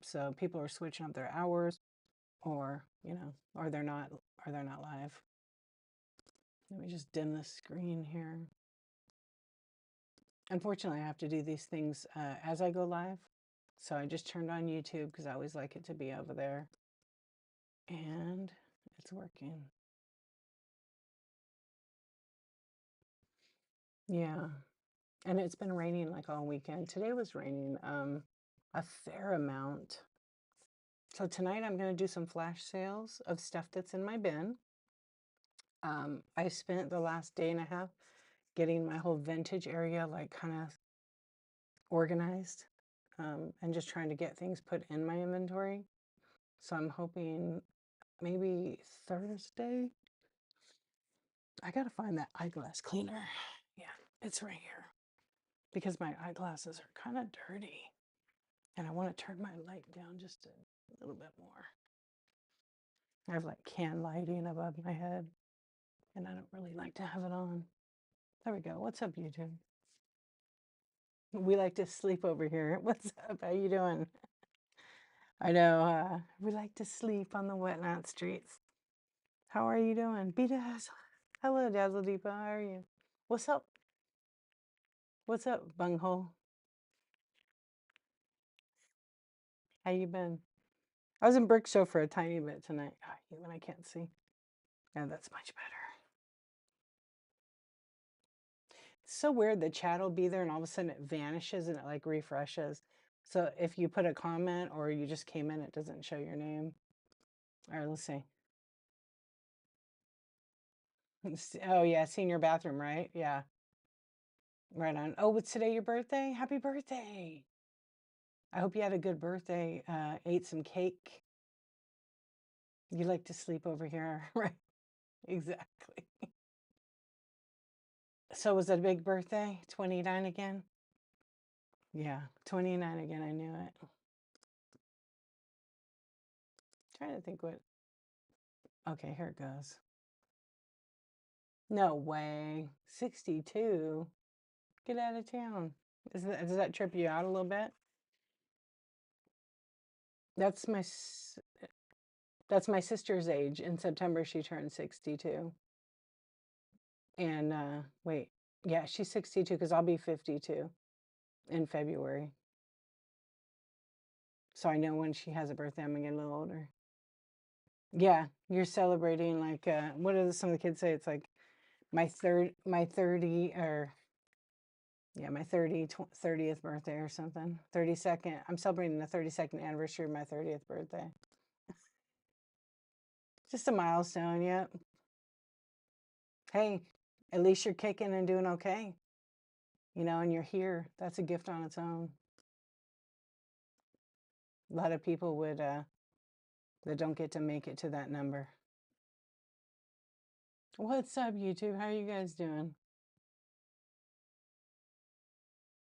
So people are switching up their hours, or or they're not live. Let me just dim the screen here. Unfortunately, I have to do these things as I go live. So I just turned on YouTube because I always like it to be over there. And it's working. Yeah. And it's been raining like all weekend. Today was raining a fair amount. So tonight I'm going to do some flash sales of stuff that's in my bin. I spent the last day and a half getting my whole vintage area like kind of organized and just trying to get things put in my inventory. So I'm hoping maybe Thursday. I gotta find that eyeglass cleaner. Yeah, it's right here. Because my eyeglasses are kind of dirty. And I want to turn my light down just a little bit more. I have like can lighting above my head. And I don't really like to have it on. There we go. What's up, YouTube? We like to sleep over here. What's up? How you doing? I know, we like to sleep on the whatnot streets. How are you doing? B-Dazzle. Hello, Dazzle Deepa. How are you? What's up? What's up, bunghole? How you been? I was in Brick Show for a tiny bit tonight. When I can't see. Yeah, that's much better. It's so weird. The chat will be there and all of a sudden it vanishes and it like refreshes. So if you put a comment or you just came in, it doesn't show your name. All right, let's see. Oh yeah, senior bathroom, right? Yeah. Right on. Oh, it's today your birthday? Happy birthday. I hope you had a good birthday. Ate some cake. You like to sleep over here, right? Exactly. So was it a big birthday? 29 again? Yeah, 29 again. I knew it. Trying to think what. Okay, here it goes. No way. 62. Get out of town. Does that trip you out a little bit? That's my sister's age. In September she turned 62. And wait, yeah, she's 62 because I'll be 52 in February. So I know when she has a birthday, I'm gonna get a little older. Yeah, you're celebrating like what do some of the kids say? It's like my 30 or yeah, my 30th birthday or something. 32nd. I'm celebrating the 32nd anniversary of my 30th birthday. Just a milestone, yep. Hey, at least you're kicking and doing okay. And you're here. That's a gift on its own. A lot of people would that don't get to make it to that number. What's up, YouTube? How are you guys doing?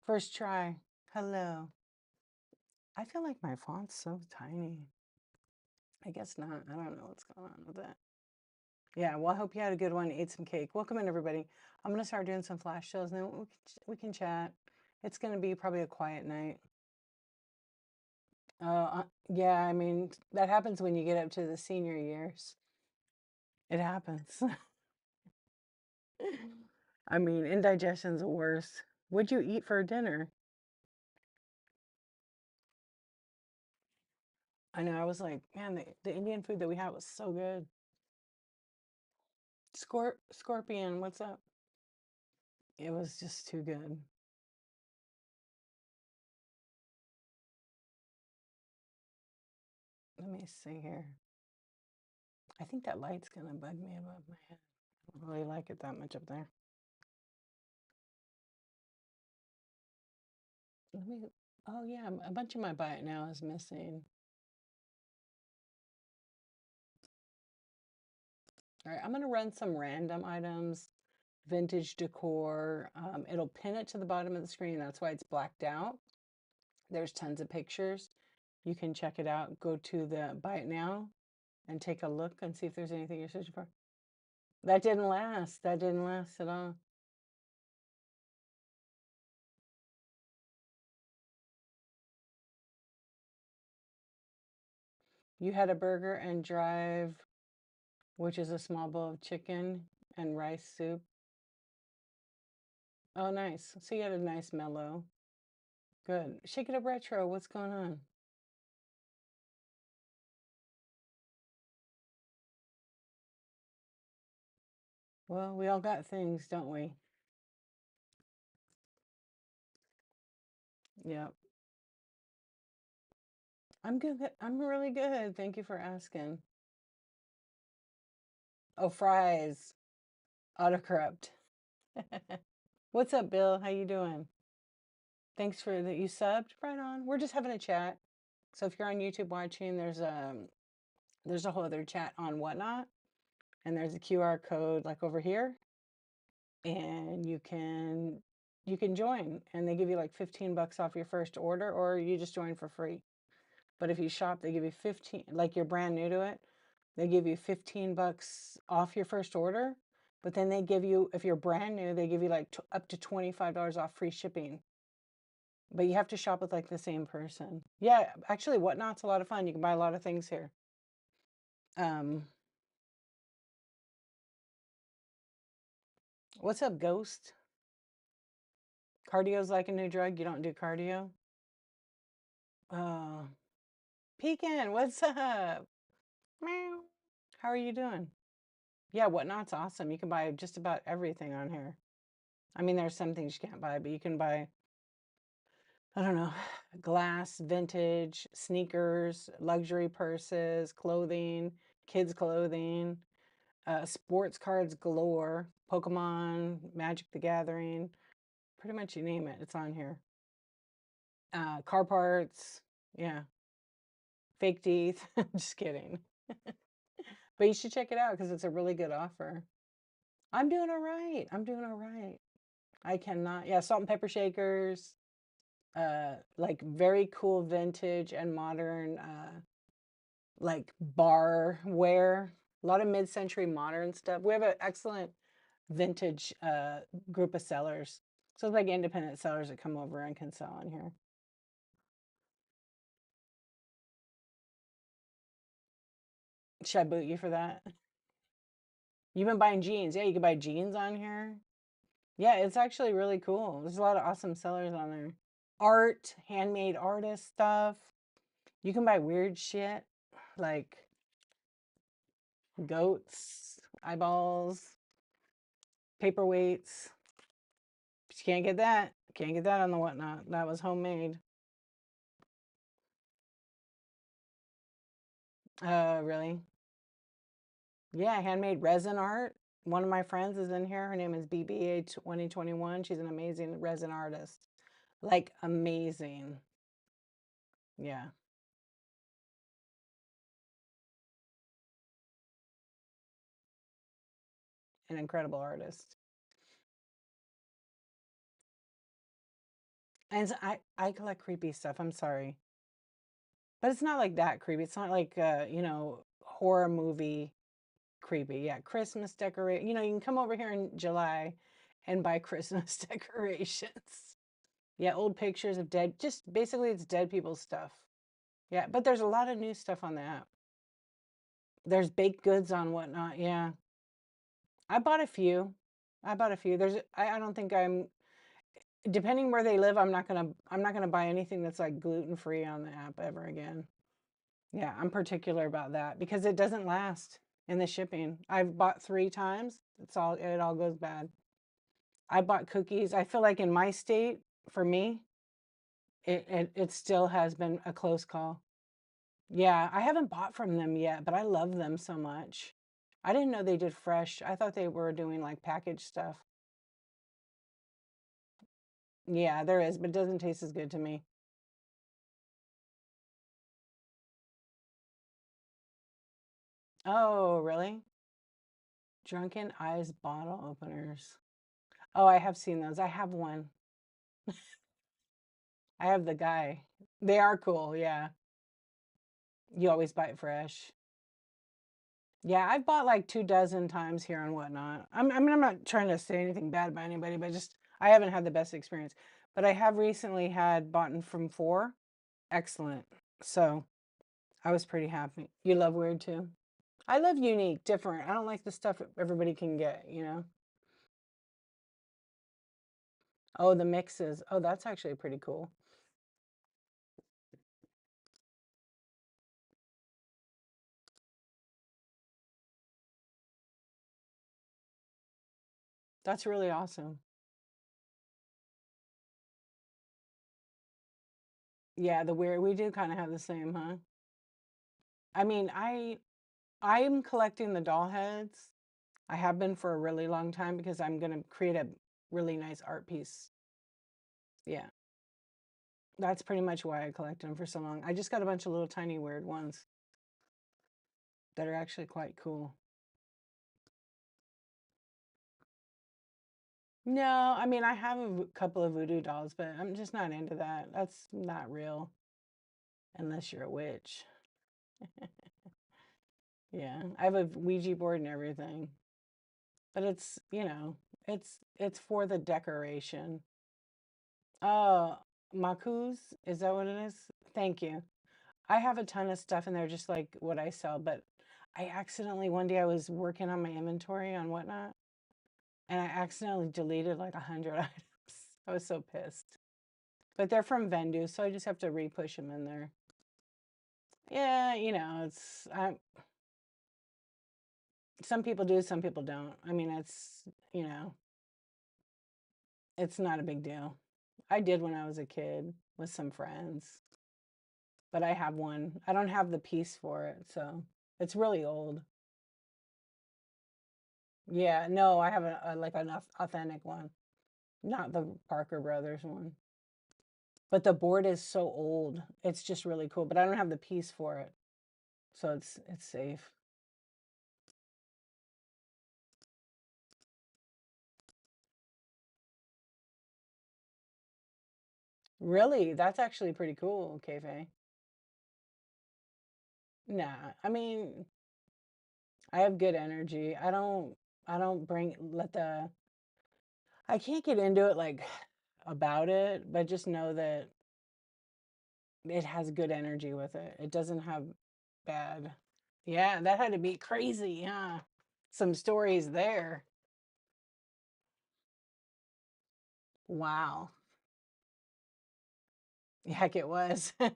First try. Hello. I feel like my font's so tiny. I guess not. I don't know what's going on with that. Yeah, well, I hope you had a good one. Ate some cake. Welcome in, everybody. I'm going to start doing some flash shows, and then we can chat. It's going to be probably a quiet night. Yeah, I mean, that happens when you get up to the senior years. It happens. I mean, indigestion's the worst. What'd you eat for dinner? I know, I was like, man, the Indian food that we had was so good. Scorpion, what's up? It was just too good. Let me see here. I think that light's gonna bug me above my head. I don't really like it that much up there. Oh yeah, a bunch of my buy it now is missing. All right, I'm gonna run some random items, vintage decor. It'll pin it to the bottom of the screen. That's why it's blacked out. There's tons of pictures. You can check it out. Go to the buy it now and take a look and see if there's anything you're searching for. That didn't last. That didn't last at all. You had a burger and drive, which is a small bowl of chicken and rice soup. Oh, nice. So you had a nice mellow. Good. Shake it up retro. What's going on? Well, we all got things, don't we? Yep. I'm good. I'm really good. Thank you for asking. Oh, fries. Autocorrupt. What's up, Bill? How you doing? Thanks for that you subbed. Right on. We're just having a chat. So if you're on YouTube watching, there's a whole other chat on Whatnot, and there's a QR code like over here, and you can join, and they give you like 15 bucks off your first order, or you just join for free. But if you shop, they give you 15, like you're brand new to it, they give you 15 bucks off your first order. But then they give you, if you're brand new, they give you like up to $25 off free shipping. But you have to shop with like the same person. Yeah, actually, Whatnot's a lot of fun. You can buy a lot of things here. Um, what's up, Ghost? Cardio's like a new drug. You don't do cardio? Uh, Pecan, what's up? Meow. How are you doing? Yeah, Whatnot's awesome. You can buy just about everything on here. I mean, there's some things you can't buy, but you can buy, I don't know, glass, vintage, sneakers, luxury purses, clothing, kids' clothing, sports cards galore, Pokemon, Magic the Gathering, pretty much you name it, it's on here. Car parts, yeah, fake teeth. Just kidding. But you should check it out because it's a really good offer. I'm doing all right. I'm doing all right. I cannot, yeah, salt and pepper shakers, like very cool vintage and modern, like barware, a lot of mid-century modern stuff. We have an excellent vintage group of sellers. So it's like independent sellers that come over and can sell in here. Should I boot you for that? You've been buying jeans. Yeah, you can buy jeans on here. Yeah, it's actually really cool. There's a lot of awesome sellers on there. Art, handmade artist stuff. You can buy weird shit like goats, eyeballs, paperweights. But you can't get that. Can't get that on the Whatnot. That was homemade. Really? Yeah, handmade resin art. One of my friends is in here. Her name is BBA 2021. She's an amazing resin artist. Like amazing. Yeah, an incredible artist. And I collect creepy stuff. I'm sorry. But it's not like that creepy. It's not like horror movie creepy. Yeah, Christmas decorate. You can come over here in July and buy Christmas decorations. Yeah, old pictures of dead. Just basically, it's dead people's stuff. Yeah, but there's a lot of new stuff on the app. There's baked goods on Whatnot. Yeah, I bought a few. I bought a few. I don't think I'm. Depending where they live, I'm not gonna buy anything that's like gluten free on the app ever again. Yeah, I'm particular about that because it doesn't last in the shipping. I've bought 3 times. It all goes bad. I bought cookies. I feel like in my state, for me, it still has been a close call. Yeah, I haven't bought from them yet, but I love them so much. I didn't know they did fresh. I thought they were doing like packaged stuff. Yeah, there is, but it doesn't taste as good to me. Oh, really? Drunken Eyes bottle openers. Oh, I have seen those. I have one. I have the guy. They are cool, yeah. You always buy it fresh. Yeah, I've bought like 2 dozen times here and whatnot. I mean, I'm not trying to say anything bad about anybody, but just I haven't had the best experience. But I have recently had bought from 4. Excellent. So I was pretty happy. You love weird too? I love unique, different. I don't like the stuff everybody can get, you know? Oh, the mixes. Oh, that's actually pretty cool. That's really awesome. Yeah, the weird, we do kind of have the same, huh? I mean, I'm collecting the doll heads. I have been for a really long time because I'm going to create a really nice art piece. Yeah. That's pretty much why I collected them for so long. I just got a bunch of little tiny weird ones that are actually quite cool. No, I mean, I have a couple of voodoo dolls, but I'm just not into that. That's not real unless you're a witch. Yeah, I have a Ouija board and everything, but it's, you know, it's for the decoration. Oh, Makus, is that what it is? Thank you. I have a ton of stuff in there, just like what I sell, but I accidentally, one day I was working on my inventory on whatnot, and I accidentally deleted like 100 items. I was so pissed. But they're from Vendu, so I just have to re-push them in there. Yeah, you know, it's some people do, some people don't. I mean, it's, you know, it's not a big deal. I did when I was a kid with some friends, but I have one. I don't have the piece for it, so it's really old. Yeah, no, I have a like an authentic one, not the Parker Brothers one. But the board is so old. It's just really cool, but I don't have the piece for it. So it's safe. Really? That's actually pretty cool, Cafe. Nah, I mean, I have good energy. I don't bring let the I can't get into it like about it, but just know that it has good energy with it. It doesn't have bad. Yeah, that had to be crazy, huh? Some stories there. Wow. Heck, it was. I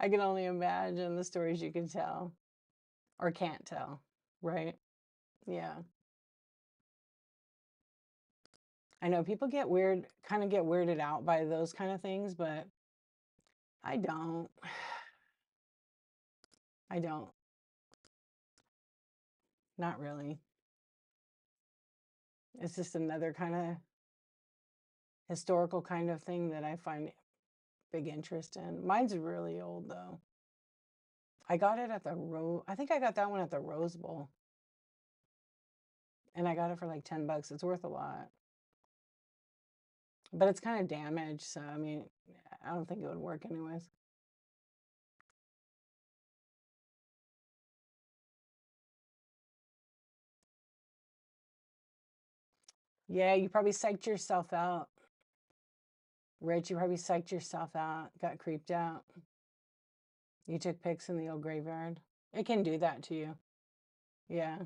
can only imagine the stories you can tell or can't tell, right? Yeah. I know people get weird, kind of get weirded out by those kind of things, but I don't. I don't. Not really. It's just another kind of historical kind of thing that I find big interest in. Mine's really old though. I got it at the I think I got that one at the Rose Bowl. And I got it for like 10 bucks. It's worth a lot. But it's kind of damaged, so I mean, I don't think it would work anyways. Yeah, you probably psyched yourself out. Rich, you probably psyched yourself out, got creeped out. You took pics in the old graveyard. It can do that to you. Yeah,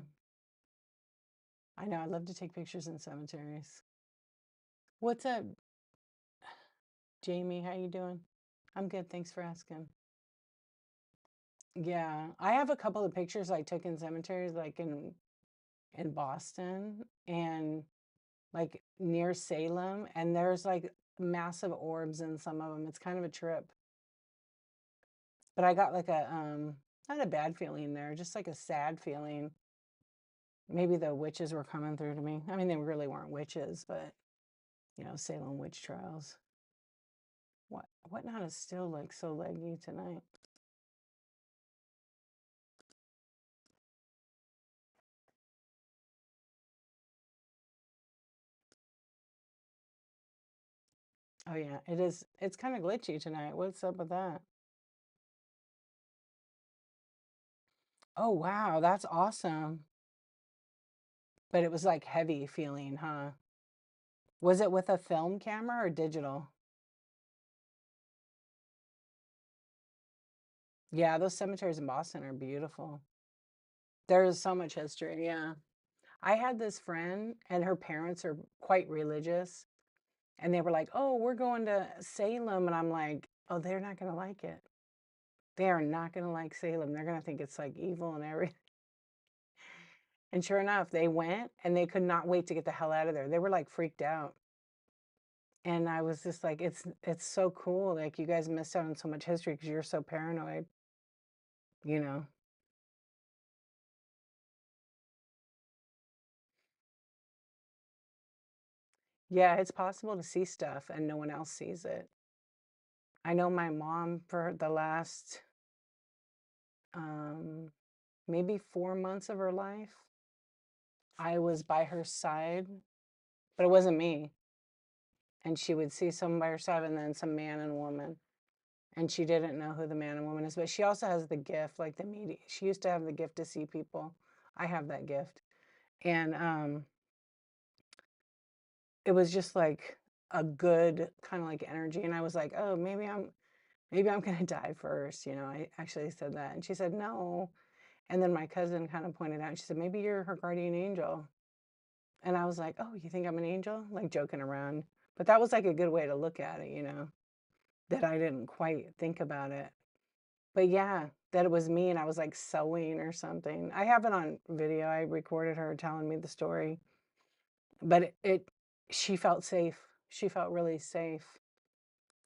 I know. I love to take pictures in cemeteries. What's up, Jamie? How you doing? I'm good. Thanks for asking. Yeah, I have a couple of pictures I took in cemeteries, like in Boston and like near Salem, and there's like massive orbs in some of them. It's kind of a trip. But I got like a not a bad feeling there, just like a sad feeling. Maybe the witches were coming through to me. I mean, they really weren't witches, but you know, Salem witch trials. Whatnot is still like so leggy tonight. Oh yeah, it is. It's kind of glitchy tonight. What's up with that? Oh wow, that's awesome. But it was like heavy feeling, huh? Was it with a film camera or digital? Yeah, those cemeteries in Boston are beautiful. There's so much history, yeah. I had this friend, and her parents are quite religious, and they were like, "Oh, we're going to Salem," and I'm like, "Oh, they're not gonna like it. They are not gonna like Salem. They're gonna think it's like evil and everything." And sure enough, they went, and they could not wait to get the hell out of there. They were like freaked out. And I was just like, it's so cool. Like you guys missed out on so much history because you're so paranoid, you know. Yeah, it's possible to see stuff and no one else sees it. I know my mom for the last um maybe 4 months of her life, I was by her side, but it wasn't me. And she would see someone by her side and then some man and woman. And she didn't know who the man and woman is, but she also has the gift, like the media. She used to have the gift to see people. I have that gift. And it was just like a good kind of like energy. And I was like, oh, maybe I'm gonna die first. I actually said that. And she said, no. And then my cousin kind of pointed out, she said, maybe you're her guardian angel. And I was like, oh, you think I'm an angel? Like joking around. But that was like a good way to look at it, that I didn't quite think about it. But yeah, that it was me and I was like sewing or something. I have it on video. I recorded her telling me the story. But she felt safe. She felt really safe.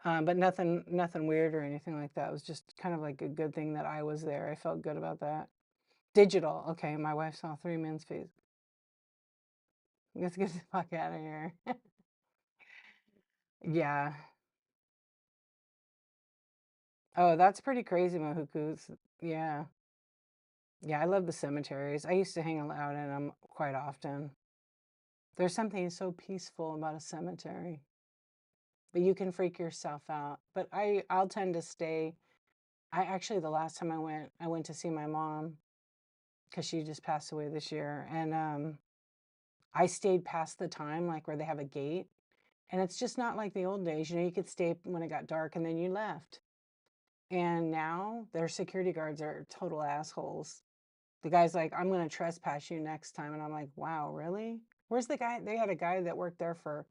But nothing weird or anything like that. It was just kind of like a good thing that I was there. I felt good about that. Digital. Okay, my wife saw three men's feet. Let's get the fuck out of here. Yeah. Oh, that's pretty crazy, Mahukus. Yeah. Yeah, I love the cemeteries. I used to hang out in them quite often. There's something so peaceful about a cemetery, but you can freak yourself out. But I'll tend to stay. I actually, the last time I went to see my mom because she just passed away this year, and I stayed past the time, like where they have a gate, and it's just not like the old days. You could stay when it got dark and then you left. And now their security guards are total assholes. The guy's like, I'm going to trespass you next time. And I'm like, wow, really? Where's the guy? They had a guy that worked there for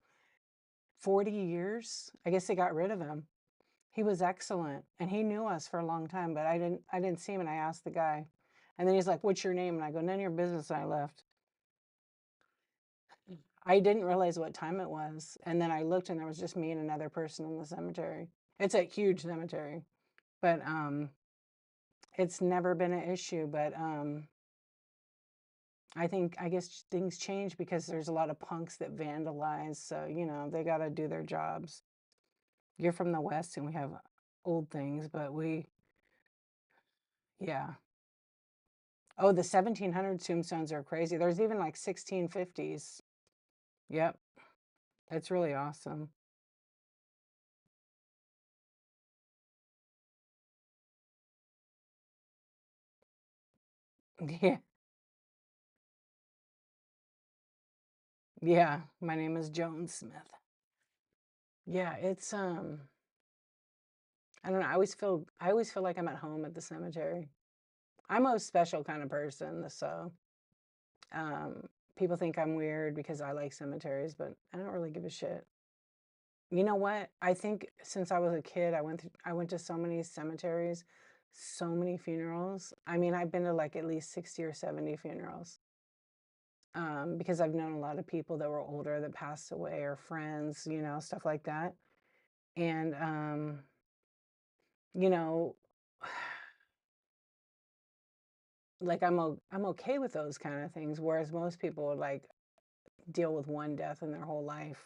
40 years. I guess they got rid of him. He was excellent and he knew us for a long time, but I didn't see him and I asked the guy. And then he's like, what's your name? And I go, none of your business. And I left. I didn't realize what time it was. And then I looked and there was just me and another person in the cemetery. It's a huge cemetery, but it's never been an issue. But I guess things change because there's a lot of punks that vandalize. So, they got to do their jobs. You're from the West and we have old things, but yeah. Oh, the 1700 tombstones are crazy. There's even like 1650s. Yep. It's really awesome. Yeah. Yeah. My name is Jones Smith. Yeah, it's I don't know. I always feel like I'm at home at the cemetery. I'm a special kind of person, so um people think I'm weird because I like cemeteries, but I don't really give a shit. You know what? I think since I was a kid, I went to so many cemeteries, so many funerals. I mean, I've been to like at least 60 or 70 funerals. Because I've known a lot of people that were older that passed away or friends, stuff like that. And you know, like I'm okay with those kind of things, whereas most people would like deal with one death in their whole life.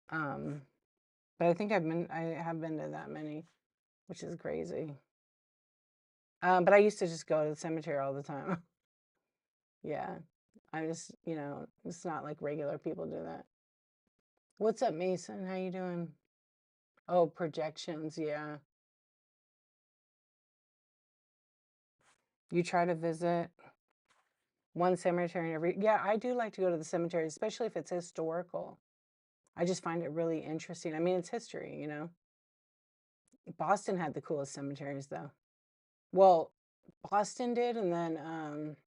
Um, but I have been to that many, which is crazy. But I used to just go to the cemetery all the time. Yeah. It's not like regular people do that. What's up, Mason? How you doing? Oh, projections, yeah. You try to visit one cemetery every, yeah, I do like to go to the cemetery, especially if it's historical. I just find it really interesting. I mean, it's history. Boston had the coolest cemeteries though. Well, Boston did, and then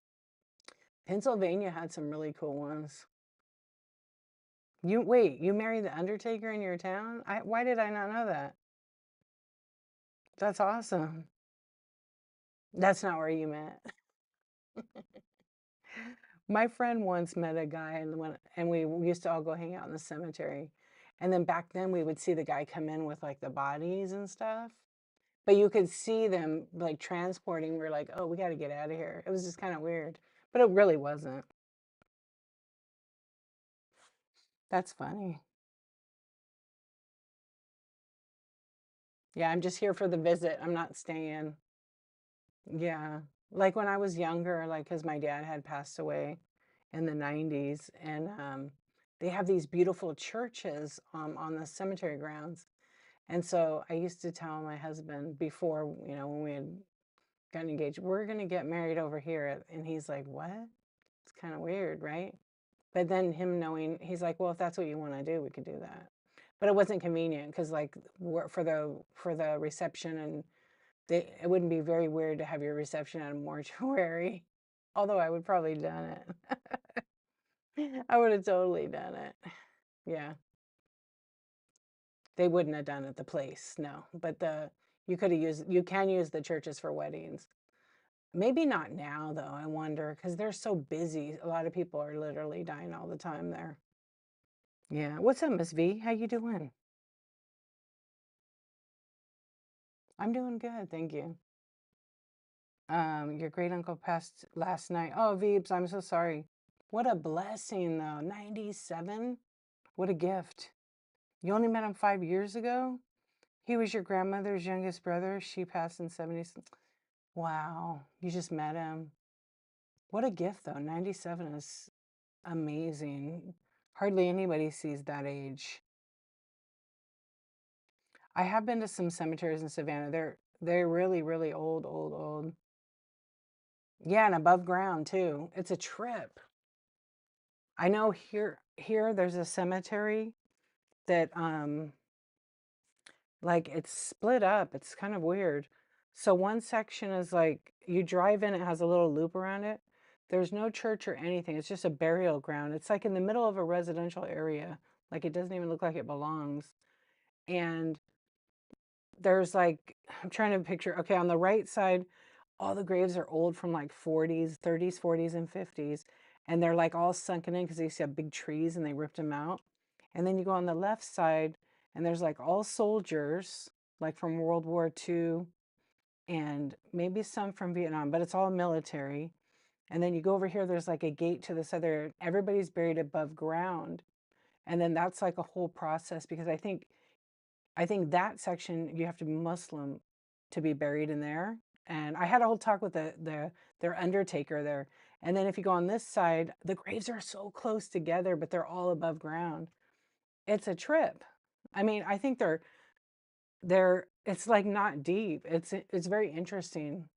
Pennsylvania had some really cool ones. You married the Undertaker in your town? Why did I not know that? That's awesome. That's not where you met. My friend once met a guy and we used to all go hang out in the cemetery. And then back then we would see the guy come in with like the bodies and stuff. But you could see them like transporting. We're like, oh, we got to get out of here. It was just kind of weird, but it really wasn't. That's funny. Yeah, I'm just here for the visit. I'm not staying. Yeah. Like when I was younger, like, because my dad had passed away in the 90s, and they have these beautiful churches on the cemetery grounds. And so I used to tell my husband before, when we had gotten engaged, we're going to get married over here. And he's like, what? It's kind of weird, right? But then him knowing, he's like, well, if that's what you want to do, we could do that. But it wasn't convenient because like for the reception, and it wouldn't be very weird to have your reception at a mortuary. Although I would probably done it. I would have totally done it. Yeah. They wouldn't have done it the place, no. But you can use the churches for weddings. Maybe not now though, I wonder, because they're so busy. A lot of people are literally dying all the time there. Yeah. What's up, Miss V? How you doing? I'm doing good, thank you. Your great uncle passed last night. Oh, Veebs, I'm so sorry. What a blessing though. 97? What a gift. You only met him 5 years ago? He was your grandmother's youngest brother. She passed in 70. Wow. You just met him. What a gift though. 97 is amazing. Hardly anybody sees that age. I have been to some cemeteries in Savannah. They're really, really old, old, old. Yeah, and above ground too. It's a trip. I know here there's a cemetery that like it's split up. It's kind of weird. So one section is like you drive in, it has a little loop around it. There's no church or anything. It's just a burial ground. It's like in the middle of a residential area. Like it doesn't even look like it belongs. And there's like, I'm trying to picture, okay, on the right side, all the graves are old from like 40s, 30s, 40s, and 50s. And they're like all sunken in because they used to have big trees and they ripped them out. And then you go on the left side and there's like all soldiers, like from World War II and maybe some from Vietnam, but it's all military. And then you go over here, there's like a gate to this other, everybody's buried above ground. And then that's like a whole process because I think that section you have to be Muslim to be buried in there. And I had a whole talk with their undertaker there. And then if you go on this side, the graves are so close together, but they're all above ground. It's a trip. I mean, I think they're it's like not deep. It's very interesting.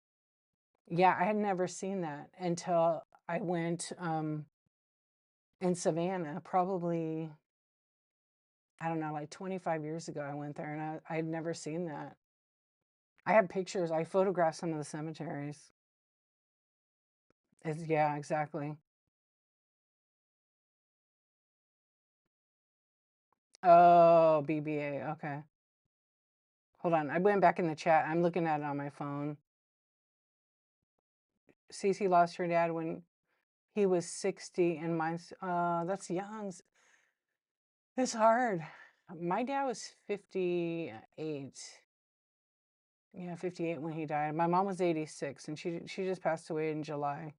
Yeah, I had never seen that until I went in Savannah, probably I don't know, like 25 years ago I went there and I had never seen that. I have pictures. I photographed some of the cemeteries. Yeah, exactly. Oh, BBA. Okay. Hold on. I went back in the chat. I'm looking at it on my phone. Cece lost her dad when he was 60 and mine's that's young. It's hard. My dad was 58. Yeah, 58 when he died. My mom was 86 and she just passed away in July.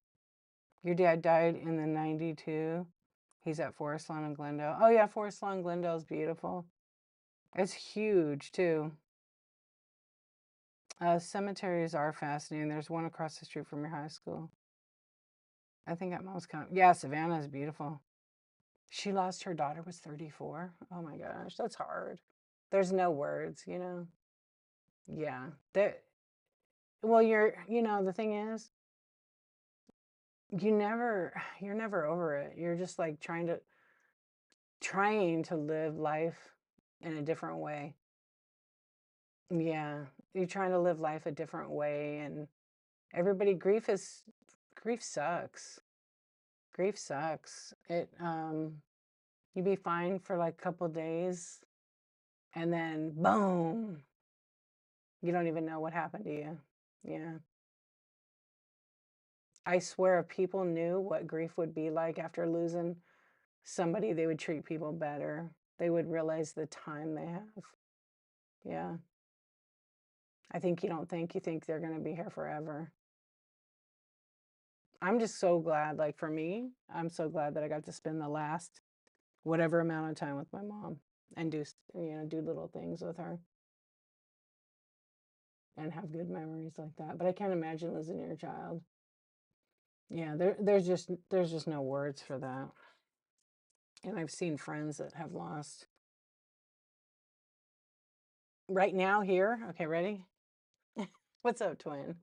Your dad died in the 92. He's at Forest Lawn in Glendale. Oh yeah, Forest Lawn Glendale is beautiful. It's huge too. Cemeteries are fascinating. There's one across the street from your high school. I think at most kind of, yeah, Savannah is beautiful. She lost her daughter was 34. Oh my gosh, that's hard. There's no words. Yeah. Well, the thing is, you're never over it. You're just like trying to live life in a different way. Yeah. You're trying to live life a different way and Everybody, grief sucks. Grief sucks. You be fine for like a couple days and then boom, you don't even know what happened to you. Yeah. I swear if people knew what grief would be like after losing somebody, they would treat people better. They would realize the time they have. Yeah. I think you don't think, you think they're going to be here forever. I'm just so glad, like for me, I'm so glad that I got to spend the last whatever amount of time with my mom and do little things with her and have good memories like that. But I can't imagine losing your child. Yeah, there's just no words for that. And I've seen friends that have lost. Right now here, okay, ready? What's up, twin?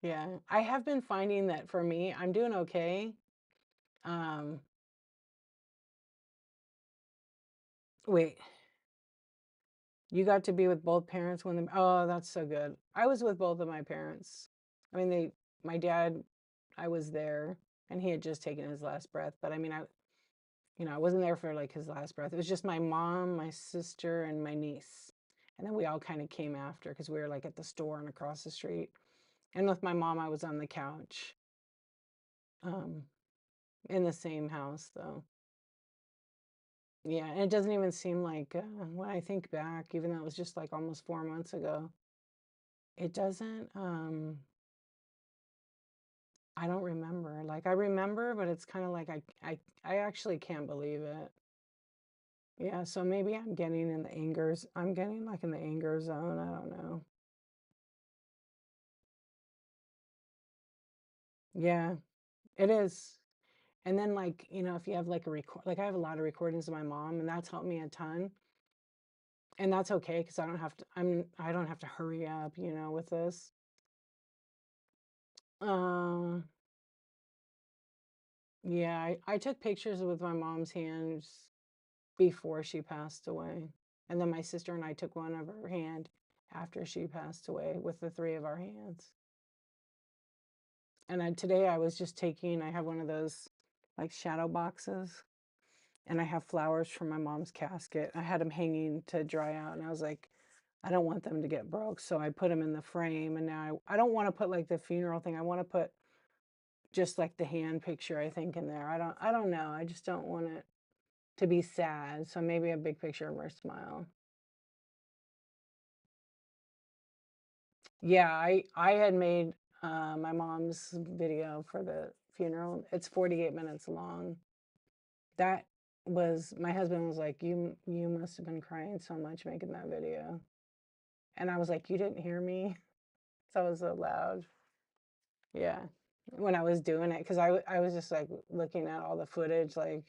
Yeah, I have been finding that for me, I'm doing okay. Um, wait, you got to be with both parents oh, that's so good. I was with both of my parents. I mean, my dad, I was there and he had just taken his last breath, but I mean, I wasn't there for like his last breath. It was just my mom, my sister, and my niece. And then we all kind of came after because we were like at the store and across the street. And with my mom, I was on the couch, um, in the same house though. Yeah, and it doesn't even seem like when I think back, even though it was just like almost 4 months ago, it doesn't. I don't remember. Like I remember, but it's kind of like I actually can't believe it. Yeah, so maybe I'm getting in the angers. I'm getting like in the anger zone. I don't know. Yeah, it is. And then like, if you have like like I have a lot of recordings of my mom and that's helped me a ton. And that's okay because I don't have to hurry up, with this. Uh, yeah, I took pictures with my mom's hands before she passed away. And then my sister and I took one of her hand after she passed away with the three of our hands. And today I was just I have one of those like shadow boxes and I have flowers from my mom's casket. I had them hanging to dry out and I was like, I don't want them to get broke. So I put them in the frame and now I don't want to put like the funeral thing. I want to put just like the hand picture, I think, in there. I don't know. I just don't want it to be sad. So maybe a big picture of her smile. Yeah, I had made my mom's video for the funeral. It's 48 minutes long. That was my husband was like, you must have been crying so much making that video. And I was like, you didn't hear me? So I was so loud. Yeah. When I was doing it, because I was just like looking at all the footage, like,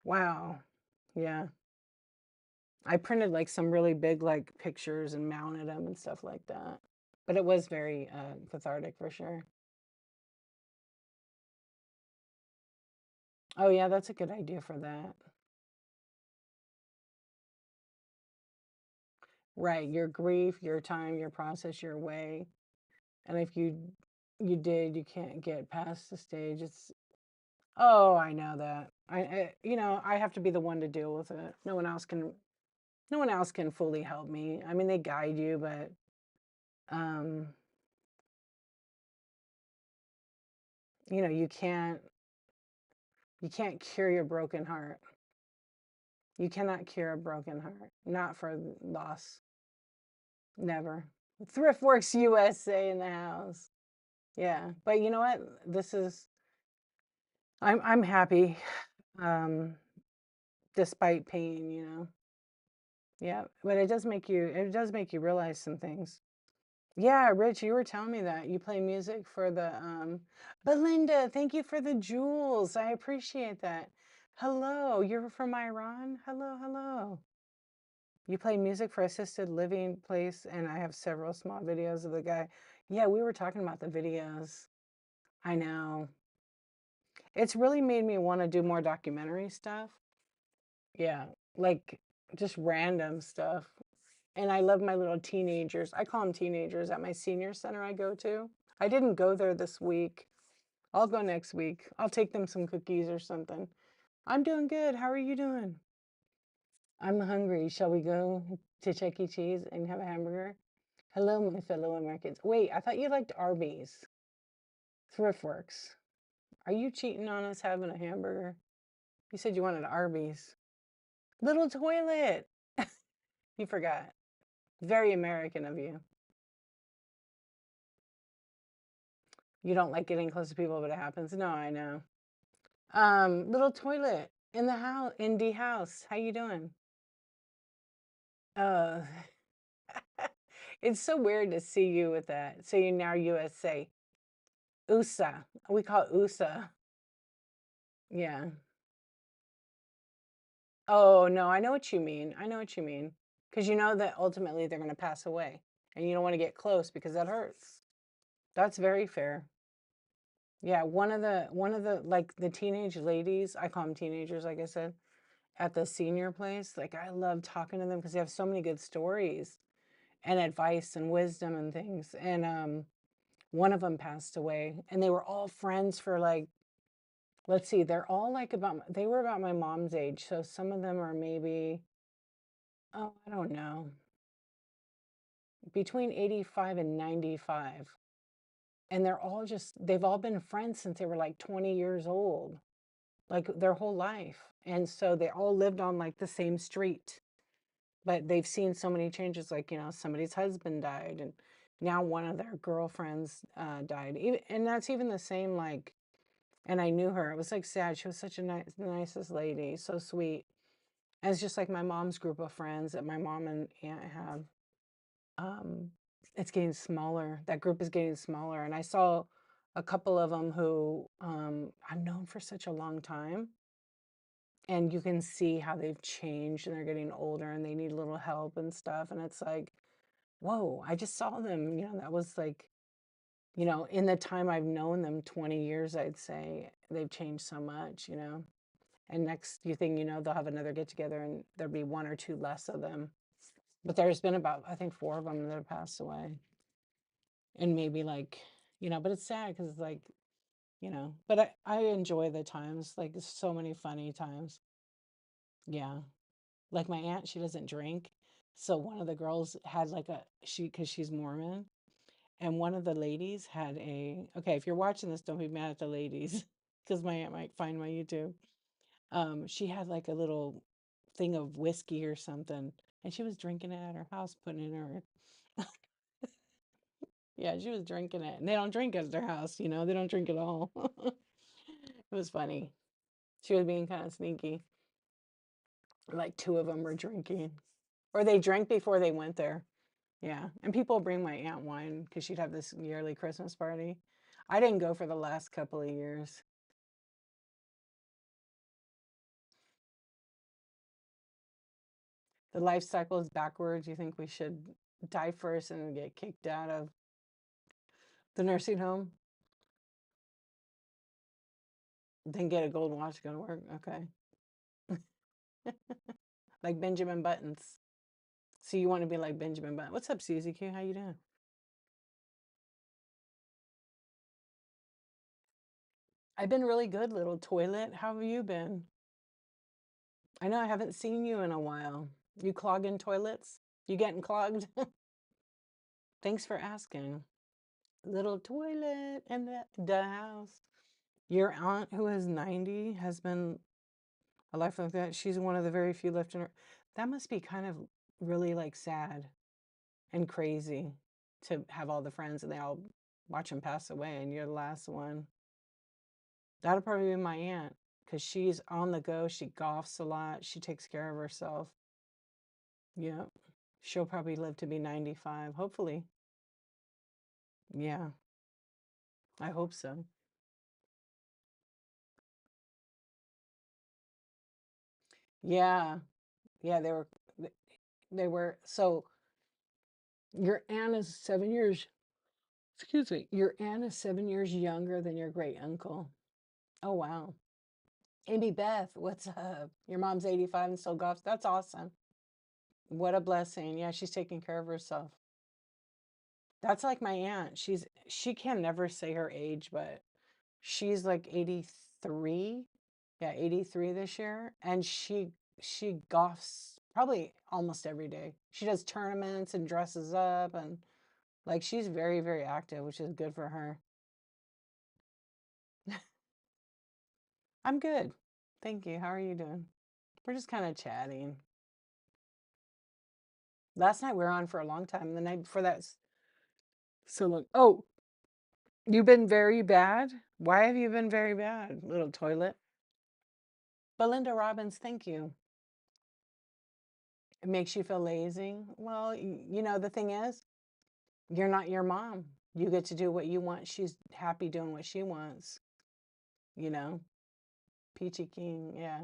wow. Yeah. I printed like some really big like pictures and mounted them and stuff like that. But it was very cathartic for sure. Oh yeah, that's a good idea for that. Right, your grief, your time, your process, your way. And if you can't get past the stage. Oh, I know that. I have to be the one to deal with it. No one else can fully help me. I mean, they guide you, but um, you can't cure your broken heart. You cannot cure a broken heart. Not for loss. Never. Thriftworks USA in the house. Yeah. But you know what? I'm happy. Um, despite pain. Yeah. But it does make you realize some things. Yeah, Rich, you were telling me that you play music for the Belinda, thank you for the jewels. I appreciate that. Hello, you're from Iran? Hello, hello. You play music for assisted living place, and I have several small videos of the guy. Yeah, we were talking about the videos. I know. It's really made me want to do more documentary stuff. Yeah, like just random stuff. And I love my little teenagers. I call them teenagers at my senior center I go to. I didn't go there this week. I'll go next week. I'll take them some cookies or something. I'm doing good. How are you doing? I'm hungry. Shall we go to Chuck E. Cheese and have a hamburger? Hello, my fellow Americans. Wait, I thought you liked Arby's. Thrift Works. Are you cheating on us having a hamburger? You said you wanted Arby's. Little toilet. You forgot. Very American of you. You don't like getting close to people, but it happens. No, I know. Little toilet in the house, in the house. How you doing? Uh, it's so weird to see you with that. So you're now USA. USA. We call it USA. Yeah. Oh, no, I know what you mean. I know what you mean. Because you know that ultimately they're going to pass away and you don't want to get close because that hurts. That's very fair. Yeah, one of the like the teenage ladies, I call them teenagers, like I said, at the senior place, like I love talking to them because they have so many good stories and advice and wisdom and things. And one of them passed away and they were all friends for like, let's see, they're all like they were about my mom's age. So some of them are maybe, oh, I don't know, between 85 and 95. And they've all been friends since they were like 20 years old, like their whole life. And so they all lived on like the same street, but they've seen so many changes. Like, somebody's husband died, and now one of their girlfriends died. And that's even the same, like, and I knew her. It was like sad. She was such a nicest lady, so sweet. And it's just like my mom's group of friends that my mom and aunt have. Um, it's getting smaller. That group is getting smaller. And I saw a couple of them who I've known for such a long time. And you can see how they've changed and they're getting older and they need a little help and stuff. And it's like, whoa, I just saw them. That was like, in the time I've known them, 20 years, I'd say, they've changed so much. And next you think, they'll have another get together and there'll be one or two less of them. But there's been about, I think, four of them that have passed away. And maybe like, but it's sad because it's like, but I enjoy the times, like so many funny times. Yeah. Like my aunt, she doesn't drink. So one of the girls had like because she's Mormon, and one of the ladies had okay, if you're watching this, don't be mad at the ladies because my aunt might find my YouTube. She had like a little thing of whiskey or something, and she was drinking it at her house, putting it in her. Yeah, she was drinking it. And they don't drink at their house, they don't drink at all. It was funny. She was being kind of sneaky. Like two of them were drinking, or they drank before they went there. Yeah. And people bring my aunt wine because she'd have this yearly Christmas party. I didn't go for the last couple of years. The life cycle is backwards. You think we should die first and get kicked out of the nursing home, then get a gold watch to go to work? Okay. Like Benjamin Buttons. So you want to be like Benjamin Button. What's up, Susie Q? How you doing? I've been really good, little toilet. How have you been? I know I haven't seen you in a while. You clogging toilets? You getting clogged? Thanks for asking. Little toilet in the house. Your aunt, who is 90, has been a life like that. She's one of the very few left in her. That must be kind of really like sad and crazy to have all the friends and they all watch them pass away and you're the last one. That'll probably be my aunt because she's on the go. She golfs a lot. She takes care of herself. Yeah. She'll probably live to be 95, hopefully. Yeah, I hope so. Yeah. Yeah, they were so your aunt is 7 years, excuse me, your aunt is 7 years younger than your great uncle. Oh wow. Amy Beth, what's up? Your mom's 85 and still golfs. That's awesome. What a blessing. Yeah, she's taking care of herself. That's like my aunt. She can never say her age, but she's like 83. Yeah, 83 this year. And she golfs probably almost every day. She does tournaments and dresses up and like she's very, very active, which is good for her. I'm good. Thank you. How are you doing? We're just kind of chatting. Last night we were on for a long time. The night before that, so long. Oh, you've been very bad? Why have you been very bad, little toilet? Belinda Robbins, thank you. It makes you feel lazy. Well, you know, the thing is, you're not your mom. You get to do what you want. She's happy doing what she wants, you know? Peachy King, yeah.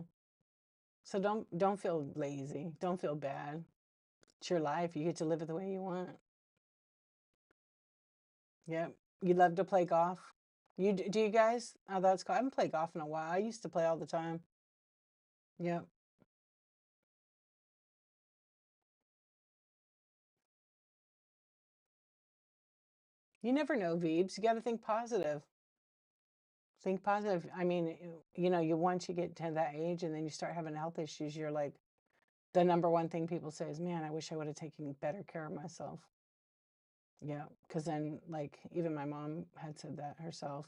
So don't feel lazy. Don't feel bad. It's your life. You get to live it the way you want. Yep. You love to play golf. Do you guys? Oh, that's cool. I haven't played golf in a while. I used to play all the time. Yep. You never know, Veebs. You got to think positive. Think positive. I mean, you know, you once you get to that age and then you start having health issues, you're like, the number one thing people say is, man, I wish I would have taken better care of myself. Yeah. Because then, like, even my mom had said that herself,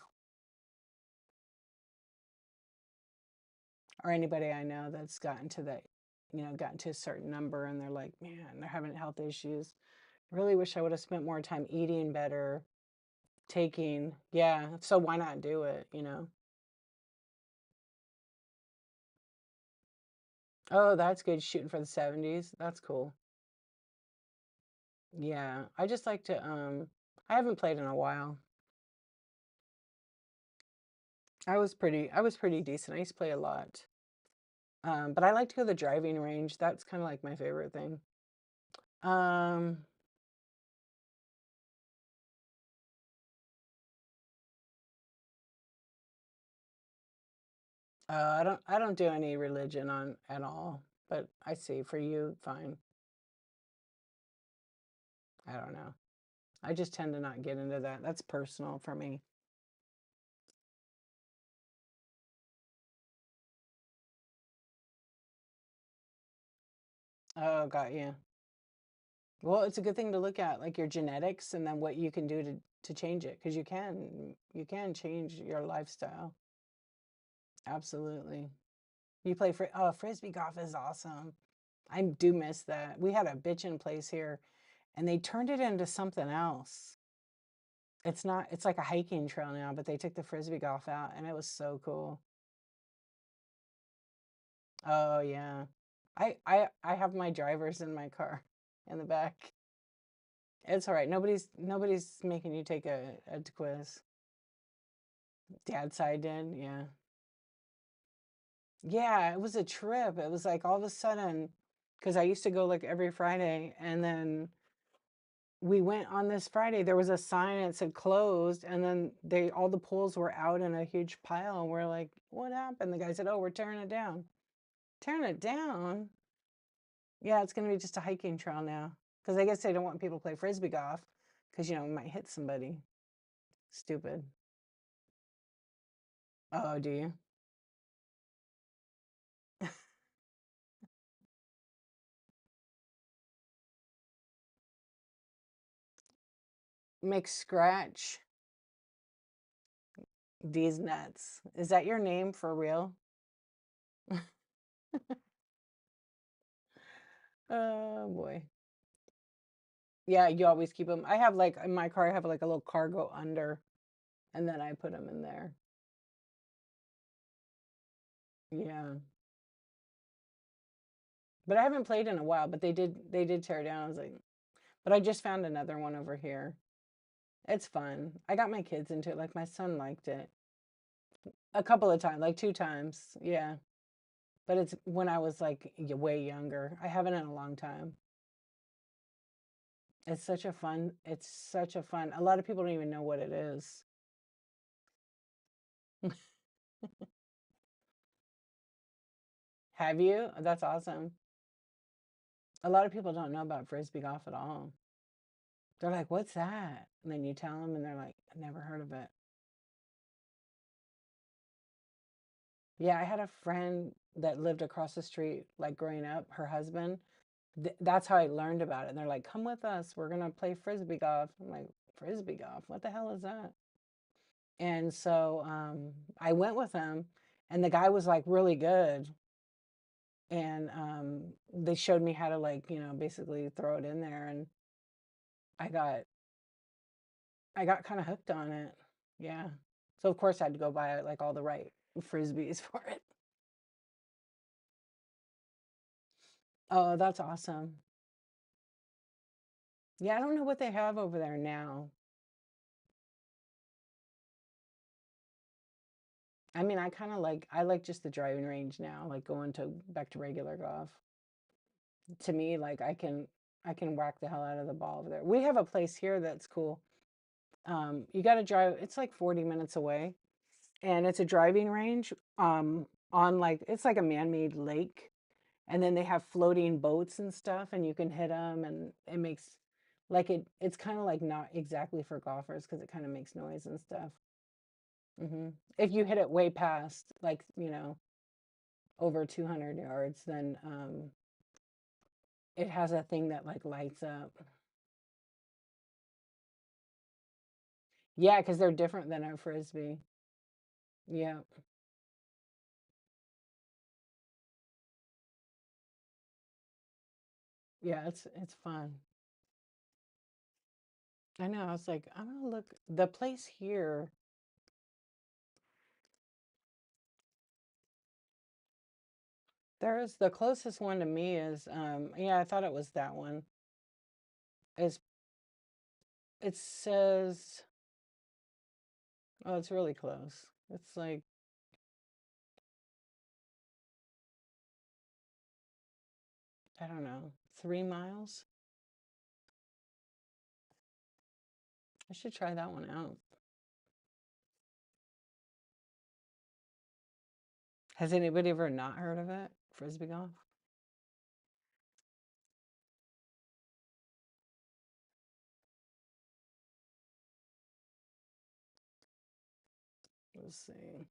or anybody I know that's gotten to that, you know, gotten to a certain number and they're like, man, they're having health issues. Really wish I would have spent more time eating better, taking, yeah. So why not do it, you know? Oh, that's good. Shooting for the 70s. That's cool. Yeah. I just like to, I haven't played in a while. I was pretty decent. I used to play a lot. But I like to go to the driving range. That's kind of like my favorite thing. Um, I don't do any religion on at all, but I see for you, fine. I don't know. I just tend to not get into that. That's personal for me. Oh, got you. Well, it's a good thing to look at, like your genetics and then what you can do to change it, because you can change your lifestyle. Absolutely. You play frisbee golf is awesome. I do miss that. We had a bitchin' place here and they turned it into something else. It's not, it's like a hiking trail now, but they took the frisbee golf out and it was so cool. Oh yeah. I have my drivers in my car in the back. It's all right. Nobody's making you take a quiz. Dad's side did, yeah. Yeah, it was a trip. It was like all of a sudden, because I used to go like every Friday, and then we went on this Friday. There was a sign that said closed, and then they all the poles were out in a huge pile, and we're like, "What happened?" The guy said, "Oh, we're tearing it down." Tearing it down? Yeah, it's gonna be just a hiking trail now. Because I guess they don't want people to play frisbee golf, because you know, we might hit somebody. Stupid. Oh, do you? Make scratch these nuts. Is that your name for real? Oh boy. Yeah, you always keep them. I have like in my car, I have like a little cargo under, and then I put them in there. Yeah. But I haven't played in a while, but they did tear it down. I was like, but I just found another one over here. It's fun. I got my kids into it. Like my son liked it a couple of times, like two times. Yeah. But it's when I was like way younger. I haven't in a long time. It's such a fun. A lot of people don't even know what it is. Have you? That's awesome. A lot of people don't know about frisbee golf at all. They're like, "What's that?" And then you tell them, and they're like, "I never heard of it." Yeah, I had a friend that lived across the street, like growing up, her husband. That's how I learned about it. And they're like, "Come with us. We're gonna play frisbee golf." I'm like, "Frisbee golf? What the hell is that?" And so I went with him, and the guy was like really good. And they showed me how to, like, basically throw it in there, and I got I got kind of hooked on it. Yeah. So of course I had to go buy like all the right frisbees for it. Oh, that's awesome. Yeah, I don't know what they have over there now. I mean, I like just the driving range now, like going to back to regular golf. To me, like I can whack the hell out of the ball over there. We have a place here that's cool. You got to drive, it's like 40 minutes away, and it's a driving range on, like, it's like a man-made lake, and then they have floating boats and stuff, and you can hit them, and it makes like it's kind of like not exactly for golfers because it kind of makes noise and stuff. If you hit it way past, like, over 200 yards, then it has a thing that like lights up. Yeah, because they're different than a frisbee. Yeah, yeah, it's fun. I know. I was like, I'm gonna look the place here. There's the closest one to me is yeah, I thought it was that one. Is it says, oh, it's really close. It's like, I don't know, 3 miles. I should try that one out. Has anybody ever not heard of it? Frisbee golf? Let's see.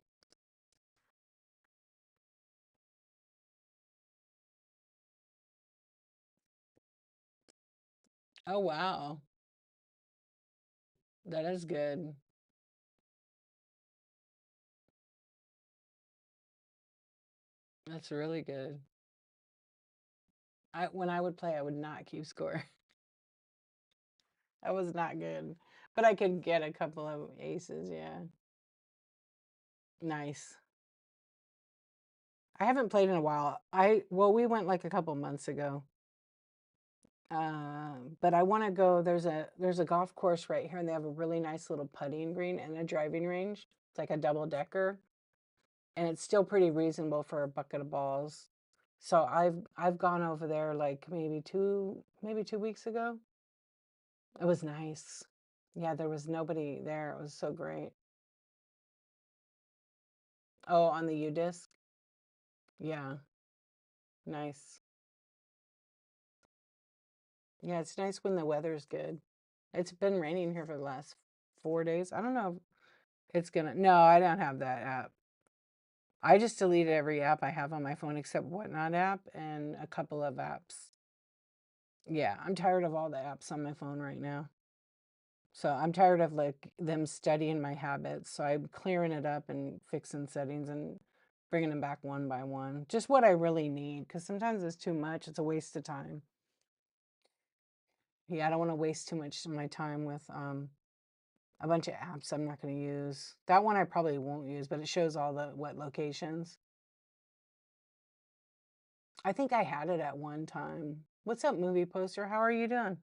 Oh, wow. That is good. That's really good. When I would play, I would not keep score. I was not good, but I could get a couple of aces. Yeah. Nice. I haven't played in a while. Well, we went like a couple months ago. But I want to go. There's a golf course right here, and they have a really nice little putting green and a driving range. It's like a double decker, and it's still pretty reasonable for a bucket of balls. So I've gone over there like maybe 2 weeks ago. It was nice. Yeah, there was nobody there. It was so great. Oh, on the U disc? Yeah, nice. Yeah, it's nice when the weather's good. It's been raining here for the last 4 days. I don't know if it's gonna. No, I don't have that app. I just deleted every app I have on my phone except Whatnot app and a couple of apps. Yeah, I'm tired of all the apps on my phone right now. So I'm tired of like them studying my habits. So I'm clearing it up and fixing settings and bringing them back one by one. Just what I really need, because sometimes it's too much. It's a waste of time. Yeah, I don't want to waste too much of my time with a bunch of apps I'm not going to use. That one I probably won't use, but it shows all the what locations. I think I had it at one time. What's up, movie poster? How are you doing?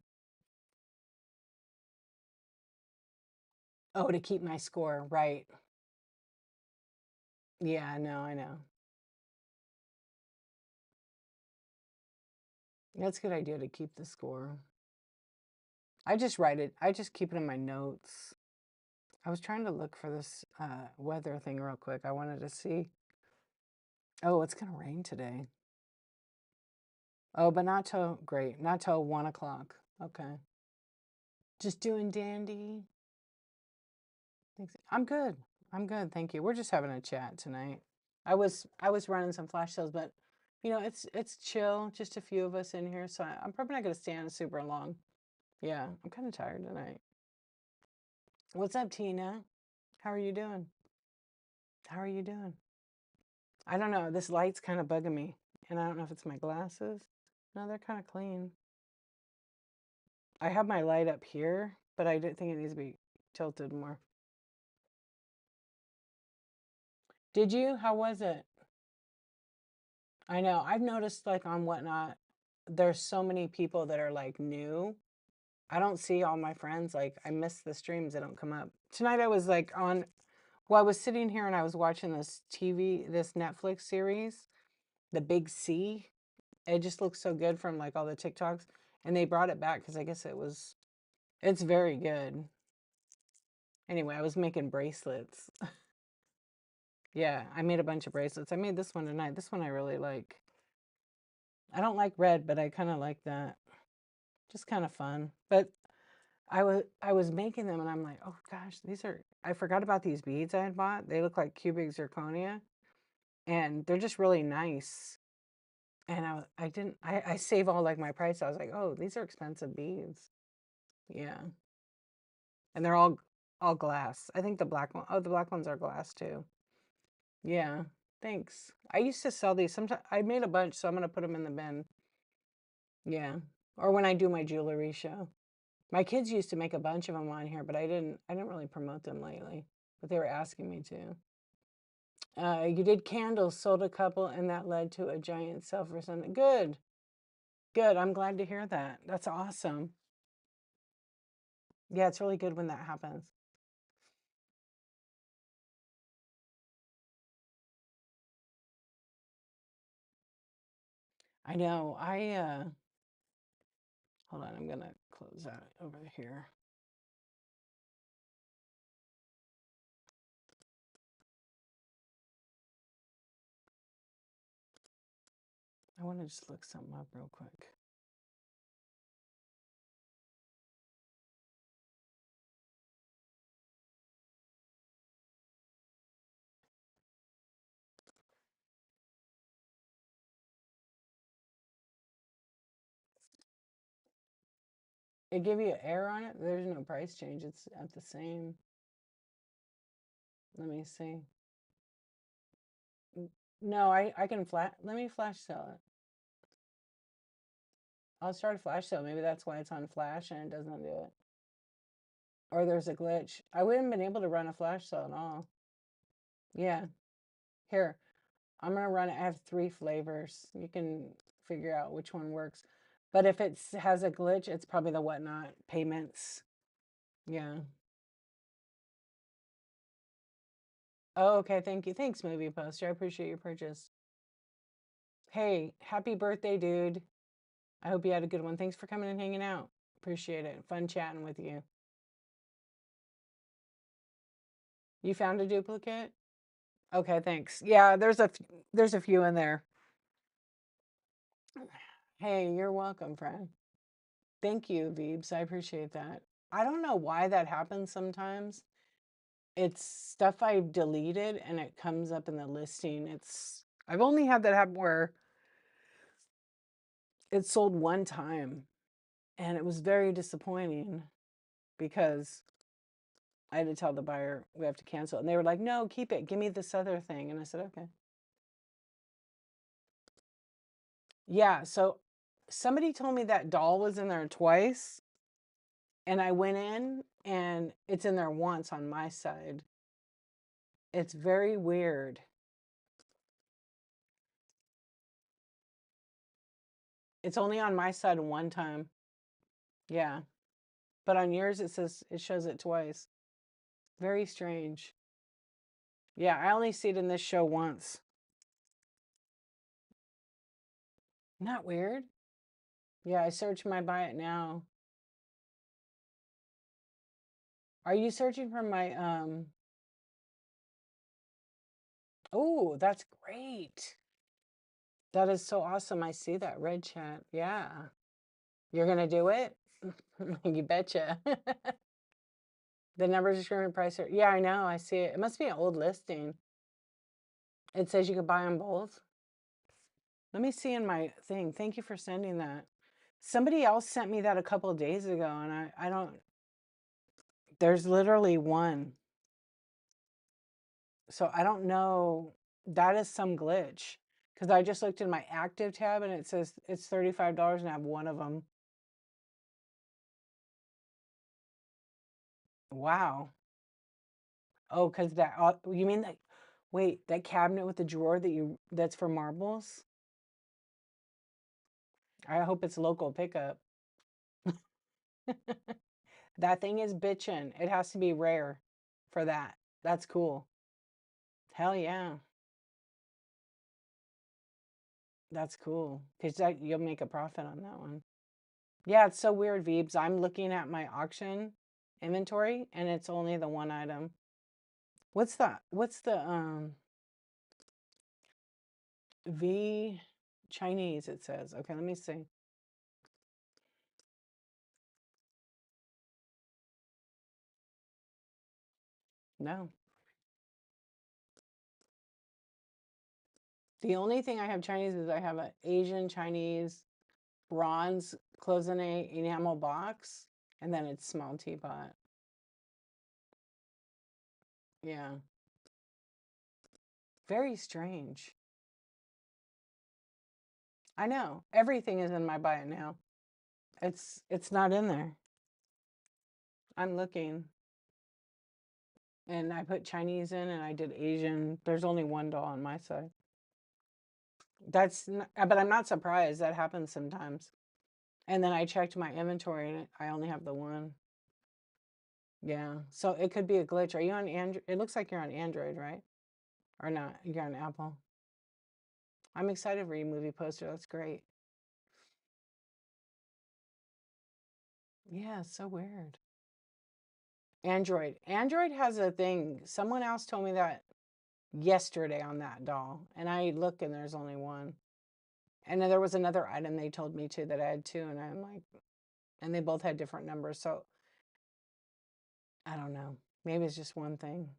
Oh, to keep my score, right. Yeah, no, I know. That's a good idea to keep the score. I just write it. I just keep it in my notes. I was trying to look for this weather thing real quick. I wanted to see. Oh, it's going to rain today. Oh, but not till, great, not till 1 o'clock. Okay. Just doing dandy. Thanks. I'm good. I'm good. Thank you. We're just having a chat tonight. I was running some flash sales, but it's chill. Just a few of us in here, so I'm probably not going to stand super long. Yeah, I'm kind of tired tonight. What's up, Tina? How are you doing? How are you doing? I don't know. This light's kind of bugging me, and I don't know if it's my glasses. No, they're kind of clean. I have my light up here, but I didn't think it needs to be tilted more. Did you? How was it? I know. I've noticed like on Whatnot, there's so many people that are like new. I don't see all my friends. Like I miss the streams. They don't come up. Tonight I was like on, well, I was sitting here and I was watching this this Netflix series, The Big C. It just looks so good from like all the TikToks. And they brought it back because I guess it's very good. Anyway, I was making bracelets. Yeah, I made a bunch of bracelets. I made this one tonight. This one I really like. I don't like red, but I kind of like that. Just kind of fun. But I was making them and I'm like, oh gosh, I forgot about these beads I had bought. They look like cubic zirconia and they're just really nice. And I save all like my price. I was like, oh, these are expensive beads. Yeah. And they're all glass. I think the black ones are glass too. Yeah. Thanks. I used to sell these. Sometimes I made a bunch, so I'm gonna put them in the bin. Yeah. Or when I do my jewelry show. My kids used to make a bunch of them on here, but I didn't really promote them lately. But they were asking me to. You did candles, sold a couple, and that led to a giant sale for something. Good. Good. I'm glad to hear that. That's awesome. Yeah, it's really good when that happens. I know. Hold on, I'm gonna close that over here. I want to just look something up real quick. It give you an error on it? There's no price change. It's at the same. Let me see. No, I can let me flash sell it. I'll start a flash sale. Maybe that's why it's on flash and it doesn't do it. Or there's a glitch. I wouldn't been able to run a flash sale at all. Yeah. Here, I'm gonna run it. I have 3 flavors. You can figure out which one works. But if it has a glitch, it's probably the Whatnot payments. Yeah. Oh, okay. Thank you. Thanks, Movie Poster. I appreciate your purchase. Hey, happy birthday, dude. I hope you had a good one. Thanks for coming and hanging out. Appreciate it. Fun chatting with you. You found a duplicate? Okay, thanks. Yeah, there's a few in there. Hey, you're welcome, friend. Thank you, Veebs. I appreciate that. I don't know why that happens sometimes. It's stuff I've deleted and it comes up in the listing. I've only had that happen where it sold one time and it was very disappointing because I had to tell the buyer we have to cancel. And they were like, no, keep it. Give me this other thing. And I said, okay. Yeah. So somebody told me that doll was in there twice. And I went in and it's in there once on my side. It's very weird. It's only on my side one time. Yeah. But on yours, it shows it twice. Very strange. Yeah. I only see it in this show once. Not weird. Yeah. I search my buy it now. Are you searching for my, oh, that's great. That is so awesome. I see that red chat. Yeah. You're going to do it? You betcha. The numbers are showing price. Yeah, I know. I see it. It must be an old listing. It says you could buy them both. Let me see in my thing. Thank you for sending that. Somebody else sent me that a couple of days ago, and I don't, there's literally one. So I don't know. That is some glitch. Because I just looked in my active tab and it says it's $35 and I have one of them. Wow. Oh, because that, you mean that, wait, that cabinet with the drawer that's for marbles? I hope it's local pickup. That thing is bitchin'. It has to be rare for that. That's cool. Hell yeah. That's cool. Because you'll make a profit on that one. Yeah, it's so weird, Veebs. I'm looking at my auction inventory and it's only the one item. What's the V Chinese it says. Okay, let me see. No. The only thing I have Chinese is I have an Asian Chinese bronze cloisonne enamel box, and then it's small teapot. Yeah. Very strange. I know. Everything is in my buy it now. It's not in there. I'm looking. And I put Chinese in and I did Asian. There's only one doll on my side. But I'm not surprised. That happens sometimes. And then I checked my inventory and I only have the one. Yeah. So it could be a glitch. Are you on Android? It looks like you're on Android, right? Or not? You're on Apple. I'm excited for your movie poster. That's great. Yeah, so weird. Android. Android has a thing. Someone else told me that yesterday on that doll. And I look and there's only one. And then there was another item they told me to that I had two. And I'm like, and they both had different numbers. So I don't know. Maybe it's just one thing.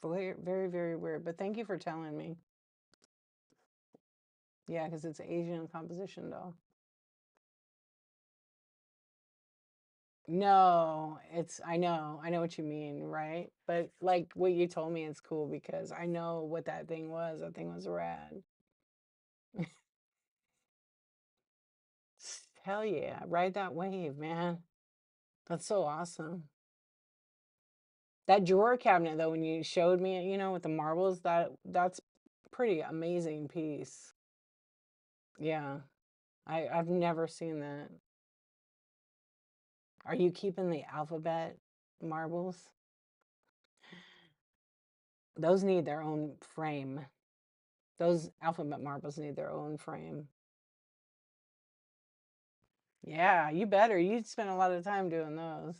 Very, very, very weird. But thank you for telling me. Yeah, because it's Asian composition doll. No, I know what you mean, right? But like what you told me is cool because I know what that thing was. That thing was rad. Hell yeah, ride that wave, man. That's so awesome. That drawer cabinet though, when you showed me, with the marbles, that's pretty amazing piece. Yeah. I've never seen that. Are you keeping the alphabet marbles? Those need their own frame. Those alphabet marbles need their own frame. Yeah, you better. You'd spend a lot of time doing those.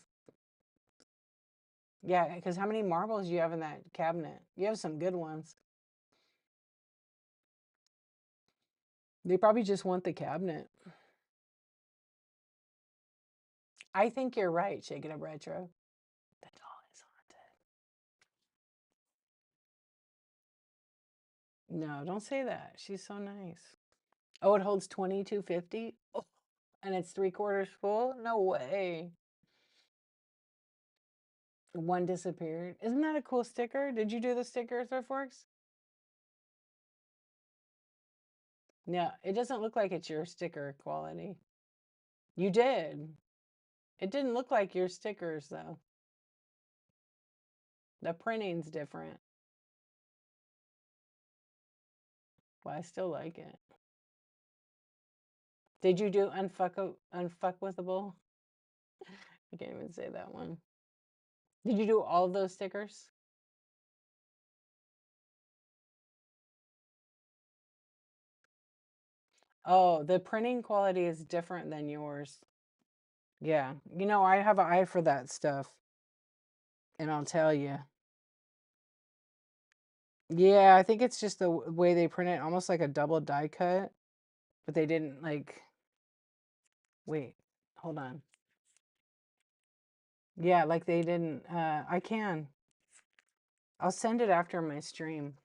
Yeah, because how many marbles do you have in that cabinet? You have some good ones. They probably just want the cabinet. I think you're right, Shake It Up Retro. The doll is haunted. No, don't say that. She's so nice. Oh, it holds 2250. Oh, and it's 3/4 full? No way. One disappeared. Isn't that a cool sticker? Did you do the sticker, Thriftworks? No, it doesn't look like it's your sticker quality. You did. It didn't look like your stickers, though. The printing's different. But I still like it. Did you do unfuckwithable? I can't even say that one. Did you do all of those stickers? Oh, the printing quality is different than yours. Yeah. I have an eye for that stuff. And I'll tell you. Yeah, I think it's just the way they print it, almost like a double die cut, but they didn't like, wait, hold on. Yeah, like they didn't, I'll send it after my stream.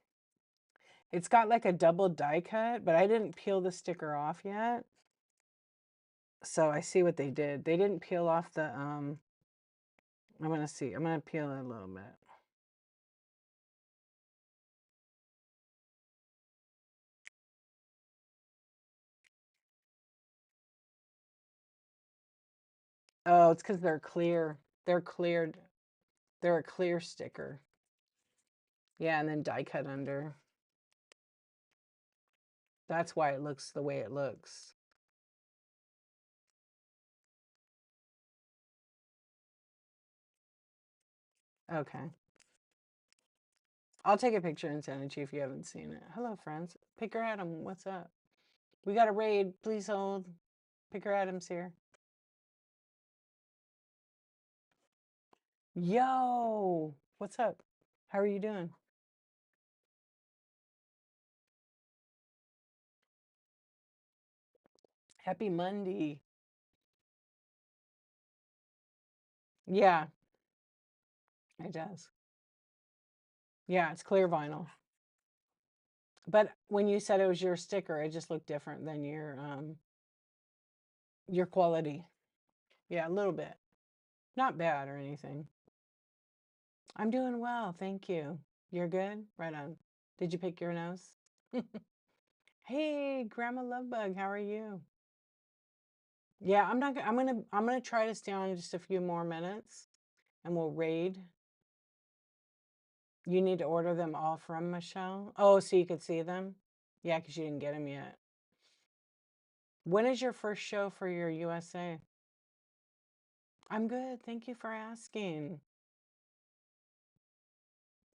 It's got like a double die cut, but I didn't peel the sticker off yet. So I see what they did. They didn't peel off the, I'm gonna see, I'm gonna peel it a little bit. Oh, it's because they're clear. They're cleared. They're a clear sticker. Yeah, and then die cut under. That's why it looks the way it looks. Okay. I'll take a picture and send it to you if you haven't seen it. Hello, friends. Picker Adam, what's up? We got a raid. Please hold. Picker Adam's here. Yo, what's up? How are you doing? Happy Monday. Yeah, it does. Yeah, it's clear vinyl. But when you said it was your sticker, it just looked different than your quality. Yeah, a little bit. Not bad or anything. I'm doing well, thank you. You're good? Right on. Did you pick your nose? Hey, Grandma Lovebug, how are you? Yeah, I'm gonna try to stay on just a few more minutes and we'll raid. You need to order them all from Michelle. Oh, so you could see them? Yeah, because you didn't get them yet. When is your first show for your USA? I'm good. Thank you for asking.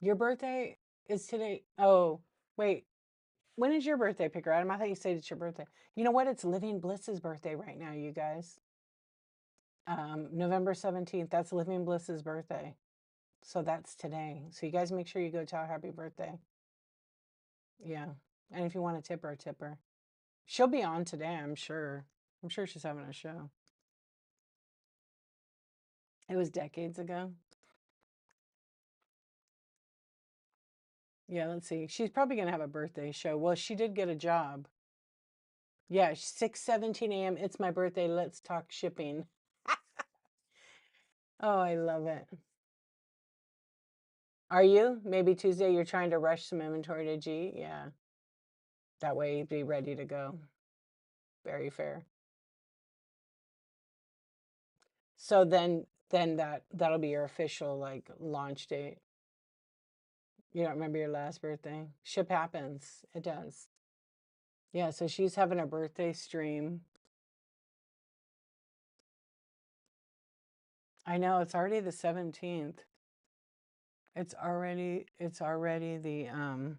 Your birthday is today. Oh, wait. When is your birthday, Picker Adam? I thought you said it's your birthday. You know what? It's Living Bliss's birthday right now, you guys. November 17th. That's Living Bliss's birthday. So that's today. So you guys make sure you go tell her happy birthday. Yeah. And if you want to tip her. She'll be on today, I'm sure. I'm sure she's having a show. It was decades ago. Yeah, let's see. She's probably going to have a birthday show. Well, she did get a job. Yeah, 6:17 a.m. It's my birthday. Let's talk shipping. Oh, I love it. Are you? Maybe Tuesday you're trying to rush some inventory to G? Yeah. That way you'd be ready to go. Very fair. So then that'll be your official like launch date. You don't remember your last birthday? Ship happens. It does. Yeah, so she's having a birthday stream. I know it's already the 17th. It's already the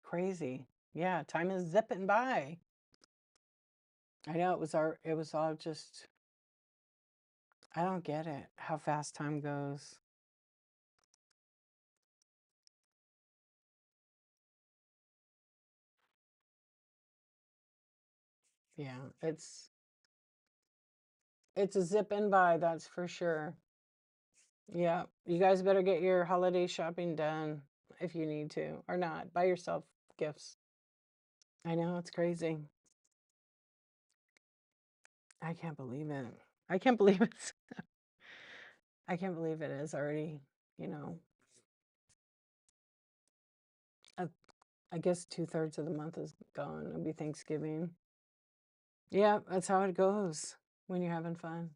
crazy. Yeah, time is zipping by. I know it was all just I don't get it. How fast time goes. Yeah, it's a zipping by, that's for sure. Yeah, you guys better get your holiday shopping done if you need to or not. Buy yourself gifts. I know it's crazy. I can't believe it. I can't believe it's I can't believe it is already, you know, a, I guess 2/3 of the month is gone. It'll be Thanksgiving. Yeah, that's how it goes when you're having fun.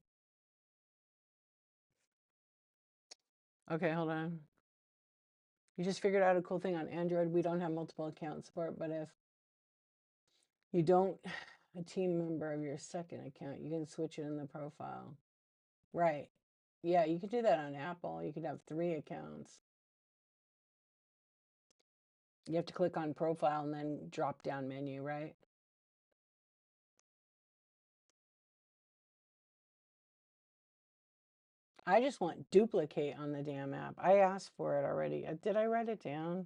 Okay, hold on. You just figured out a cool thing on Android. We don't have multiple account support, but if you don't a team member of your second account, you can switch it in the profile. Right. Yeah, you could do that on Apple. You could have 3 accounts. You have to click on profile and then drop down menu, right? I just want duplicate on the damn app. I asked for it already. Did I write it down?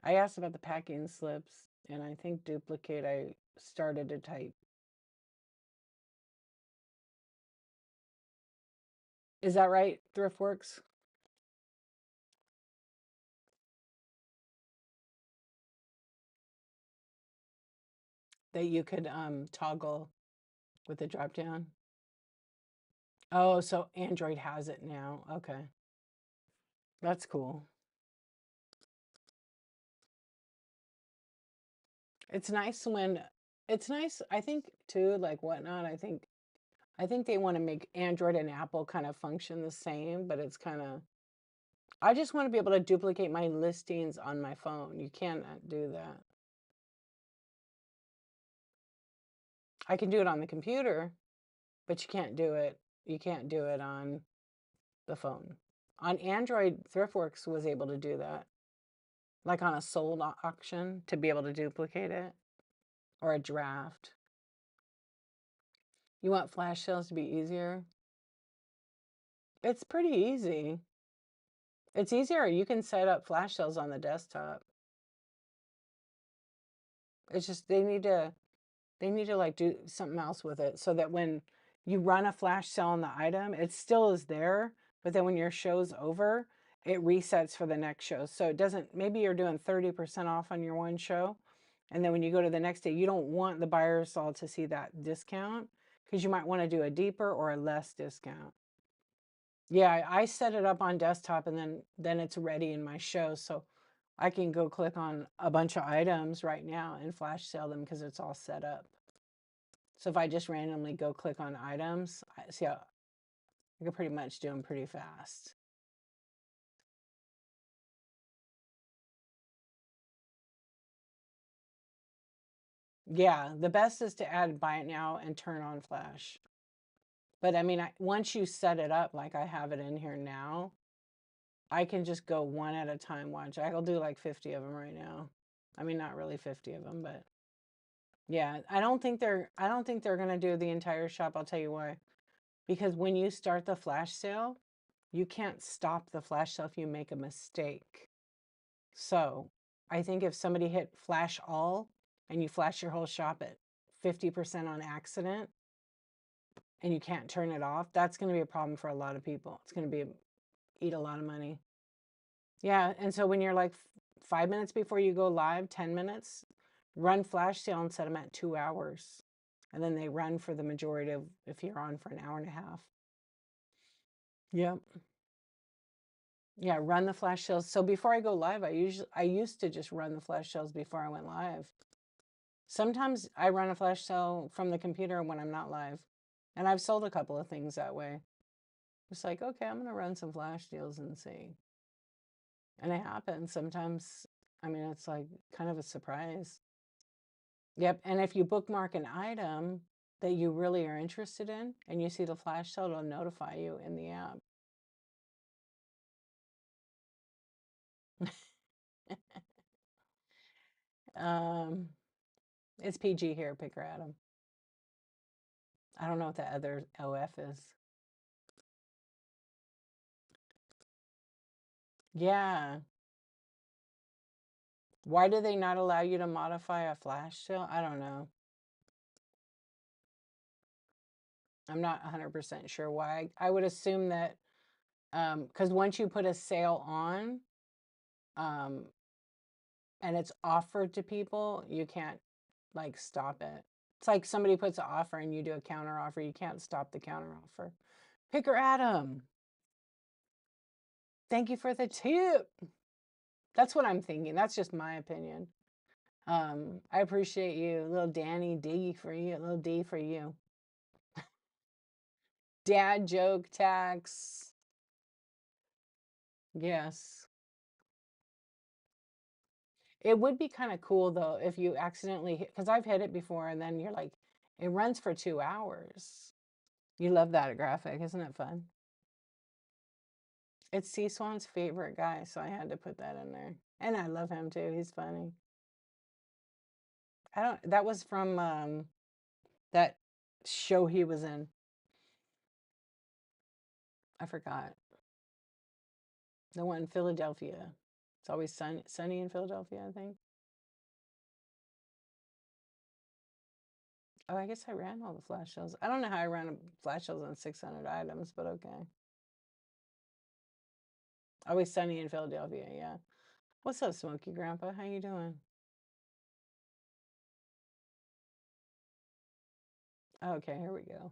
I asked about the packing slips, and I think duplicate I started to type. Is that right, ThriftWorks? That you could toggle with the drop down? Oh, so Android has it now. Okay. That's cool. It's nice when it's nice, I think too, like Whatnot, I think they want to make Android and Apple kind of function the same, but it's kind of I just want to be able to duplicate my listings on my phone. You cannot do that. I can do it on the computer, but you can't do it on the phone. On Android, ThriftWorks was able to do that. Like on a sold auction to be able to duplicate it or a draft. You want flash sales to be easier? It's pretty easy. It's easier. You can set up flash sales on the desktop. It's just they need to like do something else with it so that when you run a flash sale on the item, it still is there, but then when your show's over, it resets for the next show. So it doesn't, maybe you're doing 30% off on your one show, and then when you go to the next day, you don't want the buyers all to see that discount because you might want to do a deeper or a less discount. Yeah, I set it up on desktop and then it's ready in my show. So I can go click on a bunch of items right now and flash sale them because it's all set up. So if I just randomly go click on items, see how I can pretty much do them pretty fast. Yeah, the best is to add buy it now and turn on flash. But I mean, once you set it up, like I have it in here now, I can just go one at a time. Watch, I'll do like 50 of them right now. I mean, not really 50 of them, but yeah, I don't think they're going to do the entire shop. I'll tell you why. Because when you start the flash sale, you can't stop the flash sale if you make a mistake. So I think if somebody hit flash all and you flash your whole shop at 50% on accident and you can't turn it off, that's going to be a problem for a lot of people. It's going to eat a lot of money. Yeah. And so when you're like 5 minutes before you go live, 10 minutes, run flash sale and set them at 2 hours. And then they run for the majority of if you're on for an hour and a half. Yep. Yeah, run the flash sales. So before I go live, I used to just run the flash sales before I went live. Sometimes I run a flash sale from the computer when I'm not live. And I've sold a couple of things that way. It's like, okay, I'm going to run some flash deals and see. And it happens sometimes. I mean, it's like kind of a surprise. Yep. And if you bookmark an item that you really are interested in and you see the flash sale, it'll notify you in the app. It's PG here, Picker Adam. I don't know what the other OF is. Yeah. Why do they not allow you to modify a flash sale? I don't know. I'm not 100% sure why. I would assume that because once you put a sale on and it's offered to people, you can't like stop it. It's like somebody puts an offer and you do a counter offer. You can't stop the counter offer. Picker Adam, thank you for the tip. That's what I'm thinking. That's just my opinion. I appreciate you. A little Danny D for you. A little D for you. Dad joke tax. Yes. It would be kind of cool though if you accidentally hit, because I've hit it before and then you're like, it runs for 2 hours. You love that graphic, isn't it fun? It's C Swan's favorite guy, so I had to put that in there. And I love him too. He's funny. That was from that show he was in. I forgot. The one in Philadelphia. It's always sunny in Philadelphia, I think. Oh, I guess I ran all the flash sales. I don't know how I ran flash sales on 600 items, but okay. Always sunny in Philadelphia, yeah. What's up, Smokey Grandpa? How you doing? Okay, here we go.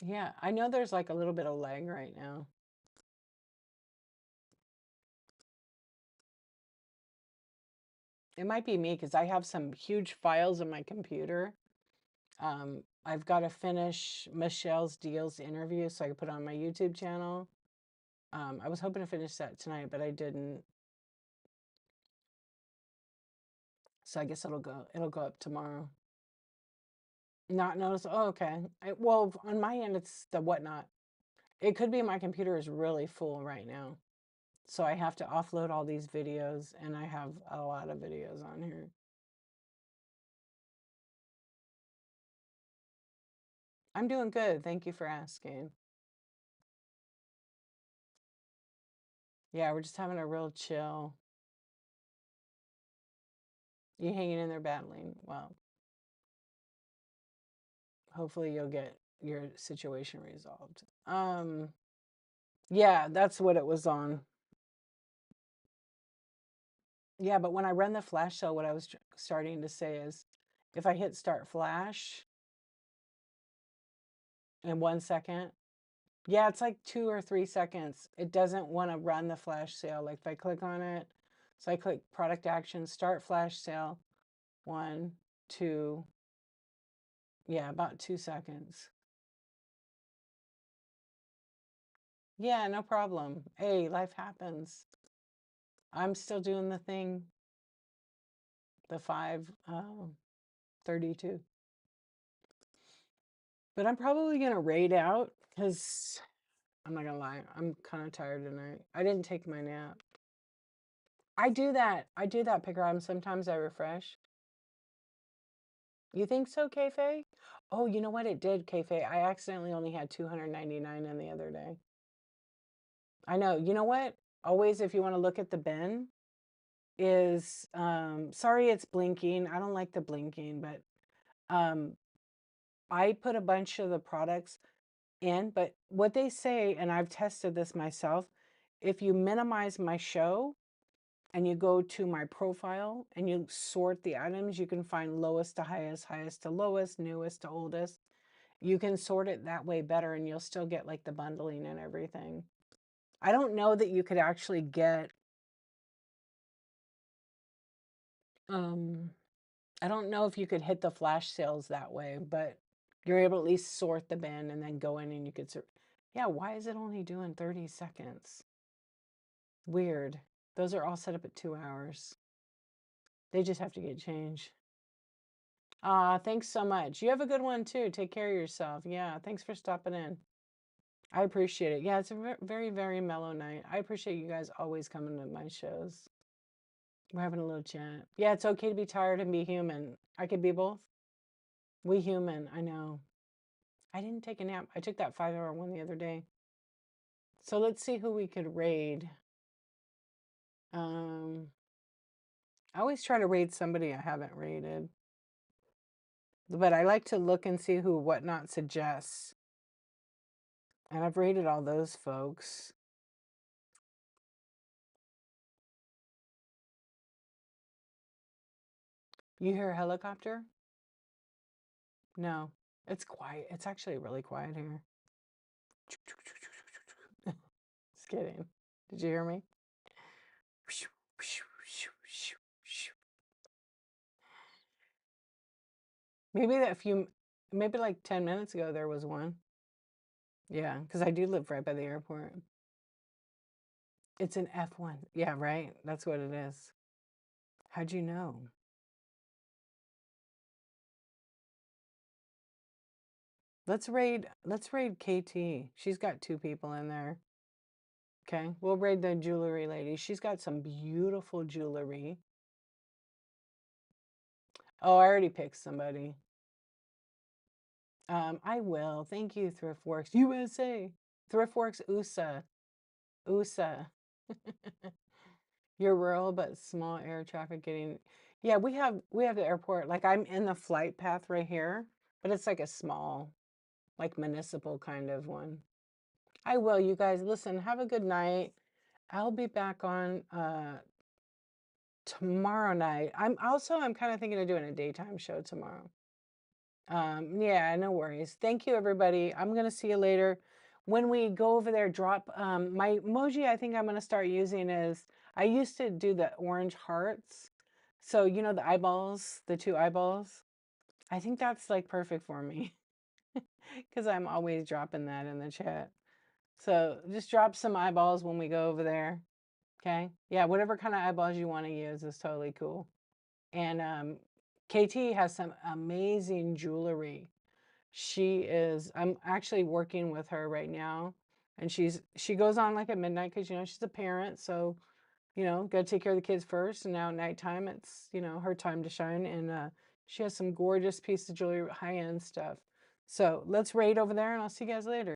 Yeah, I know there's like a little bit of lag right now. It might be me because I have some huge files in my computer. I've got to finish Michelle's Deals interview so I can put it on my YouTube channel. I was hoping to finish that tonight, but I didn't. So I guess it'll go up tomorrow. Not notice. Oh, okay. Well, on my end, it's the whatnot. It could be my computer is really full right now. So I have to offload all these videos, and I have a lot of videos on here. I'm doing good. Thank you for asking. Yeah, we're just having a real chill. You hanging in there battling. Well, hopefully you'll get your situation resolved. Yeah, that's what it was on. Yeah, but when I run the flash sale, what I was starting to say is if I hit start flash in 1 second, yeah, it's like 2 or 3 seconds. It doesn't want to run the flash sale. Like if I click on it, so I click product action, start flash sale, 1, 2, yeah, about 2 seconds. Yeah, no problem. Hey, life happens. I'm still doing the thing, the 5:32. But I'm probably going to raid out because I'm not going to lie. I'm kind of tired tonight. I didn't take my nap. I do that, Picker. Sometimes I refresh. You think so, Kayfae? Oh, you know what? It did, Kayfae. I accidentally only had 299 in the other day. I know. You know what? Always, if you want to look at the bin, is sorry it's blinking. I don't like the blinking, but I put a bunch of the products in, but what they say, and I've tested this myself, if you minimize my show and you go to my profile and you sort the items, you can find lowest to highest, highest to lowest, newest to oldest. You can sort it that way better and you'll still get like the bundling and everything. I don't know that you could actually get, I don't know if you could hit the flash sales that way, but you're able to at least sort the bin and then go in and you could sort. Yeah, why is it only doing 30 seconds? Weird. Those are all set up at 2 hours. They just have to get changed. Thanks so much. You have a good one too. Take care of yourself. Yeah, thanks for stopping in. I appreciate it. Yeah, it's a very, very mellow night. I appreciate you guys always coming to my shows. We're having a little chat. Yeah, it's okay to be tired and be human. I could be both. We human, I know. I didn't take a nap. I took that 5-hour one the other day. So let's see who we could raid. I always try to raid somebody I haven't raided. But I like to look and see who Whatnot suggests. And I've raided all those folks. You hear a helicopter? No. It's quiet. It's actually really quiet here. Just kidding. Did you hear me? Maybe like 10 minutes ago there was one. Yeah, because I do live right by the airport. It's an F1. Yeah, right? That's what it is. How'd you know? Let's raid KT. She's got 2 people in there. Okay, we'll raid the jewelry lady. She's got some beautiful jewelry. Oh, I already picked somebody. I will. Thank you, Thriftworks USA. Thriftworks USA. USA. You're rural but small air traffic getting. Yeah, we have the airport. Like I'm in the flight path right here, but it's like a small, like municipal kind of one. I will, you guys. Listen, have a good night. I'll be back on tomorrow night. I'm kind of thinking of doing a daytime show tomorrow. Yeah, no worries. Thank you, everybody. I'm gonna see you later. When we go over there, drop my emoji. I think I'm gonna start using is I used to do the orange hearts. So you know the eyeballs, the two eyeballs. I think that's like perfect for me because I'm always dropping that in the chat. So just drop some eyeballs when we go over there. Okay. Yeah, whatever kind of eyeballs you want to use is totally cool. And KT has some amazing jewelry. I'm actually working with her right now. And she goes on like at midnight because, she's a parent. So, got to take care of the kids first. And now at nighttime, it's, her time to shine. And she has some gorgeous pieces of jewelry, high end stuff. So let's raid over there and I'll see you guys later.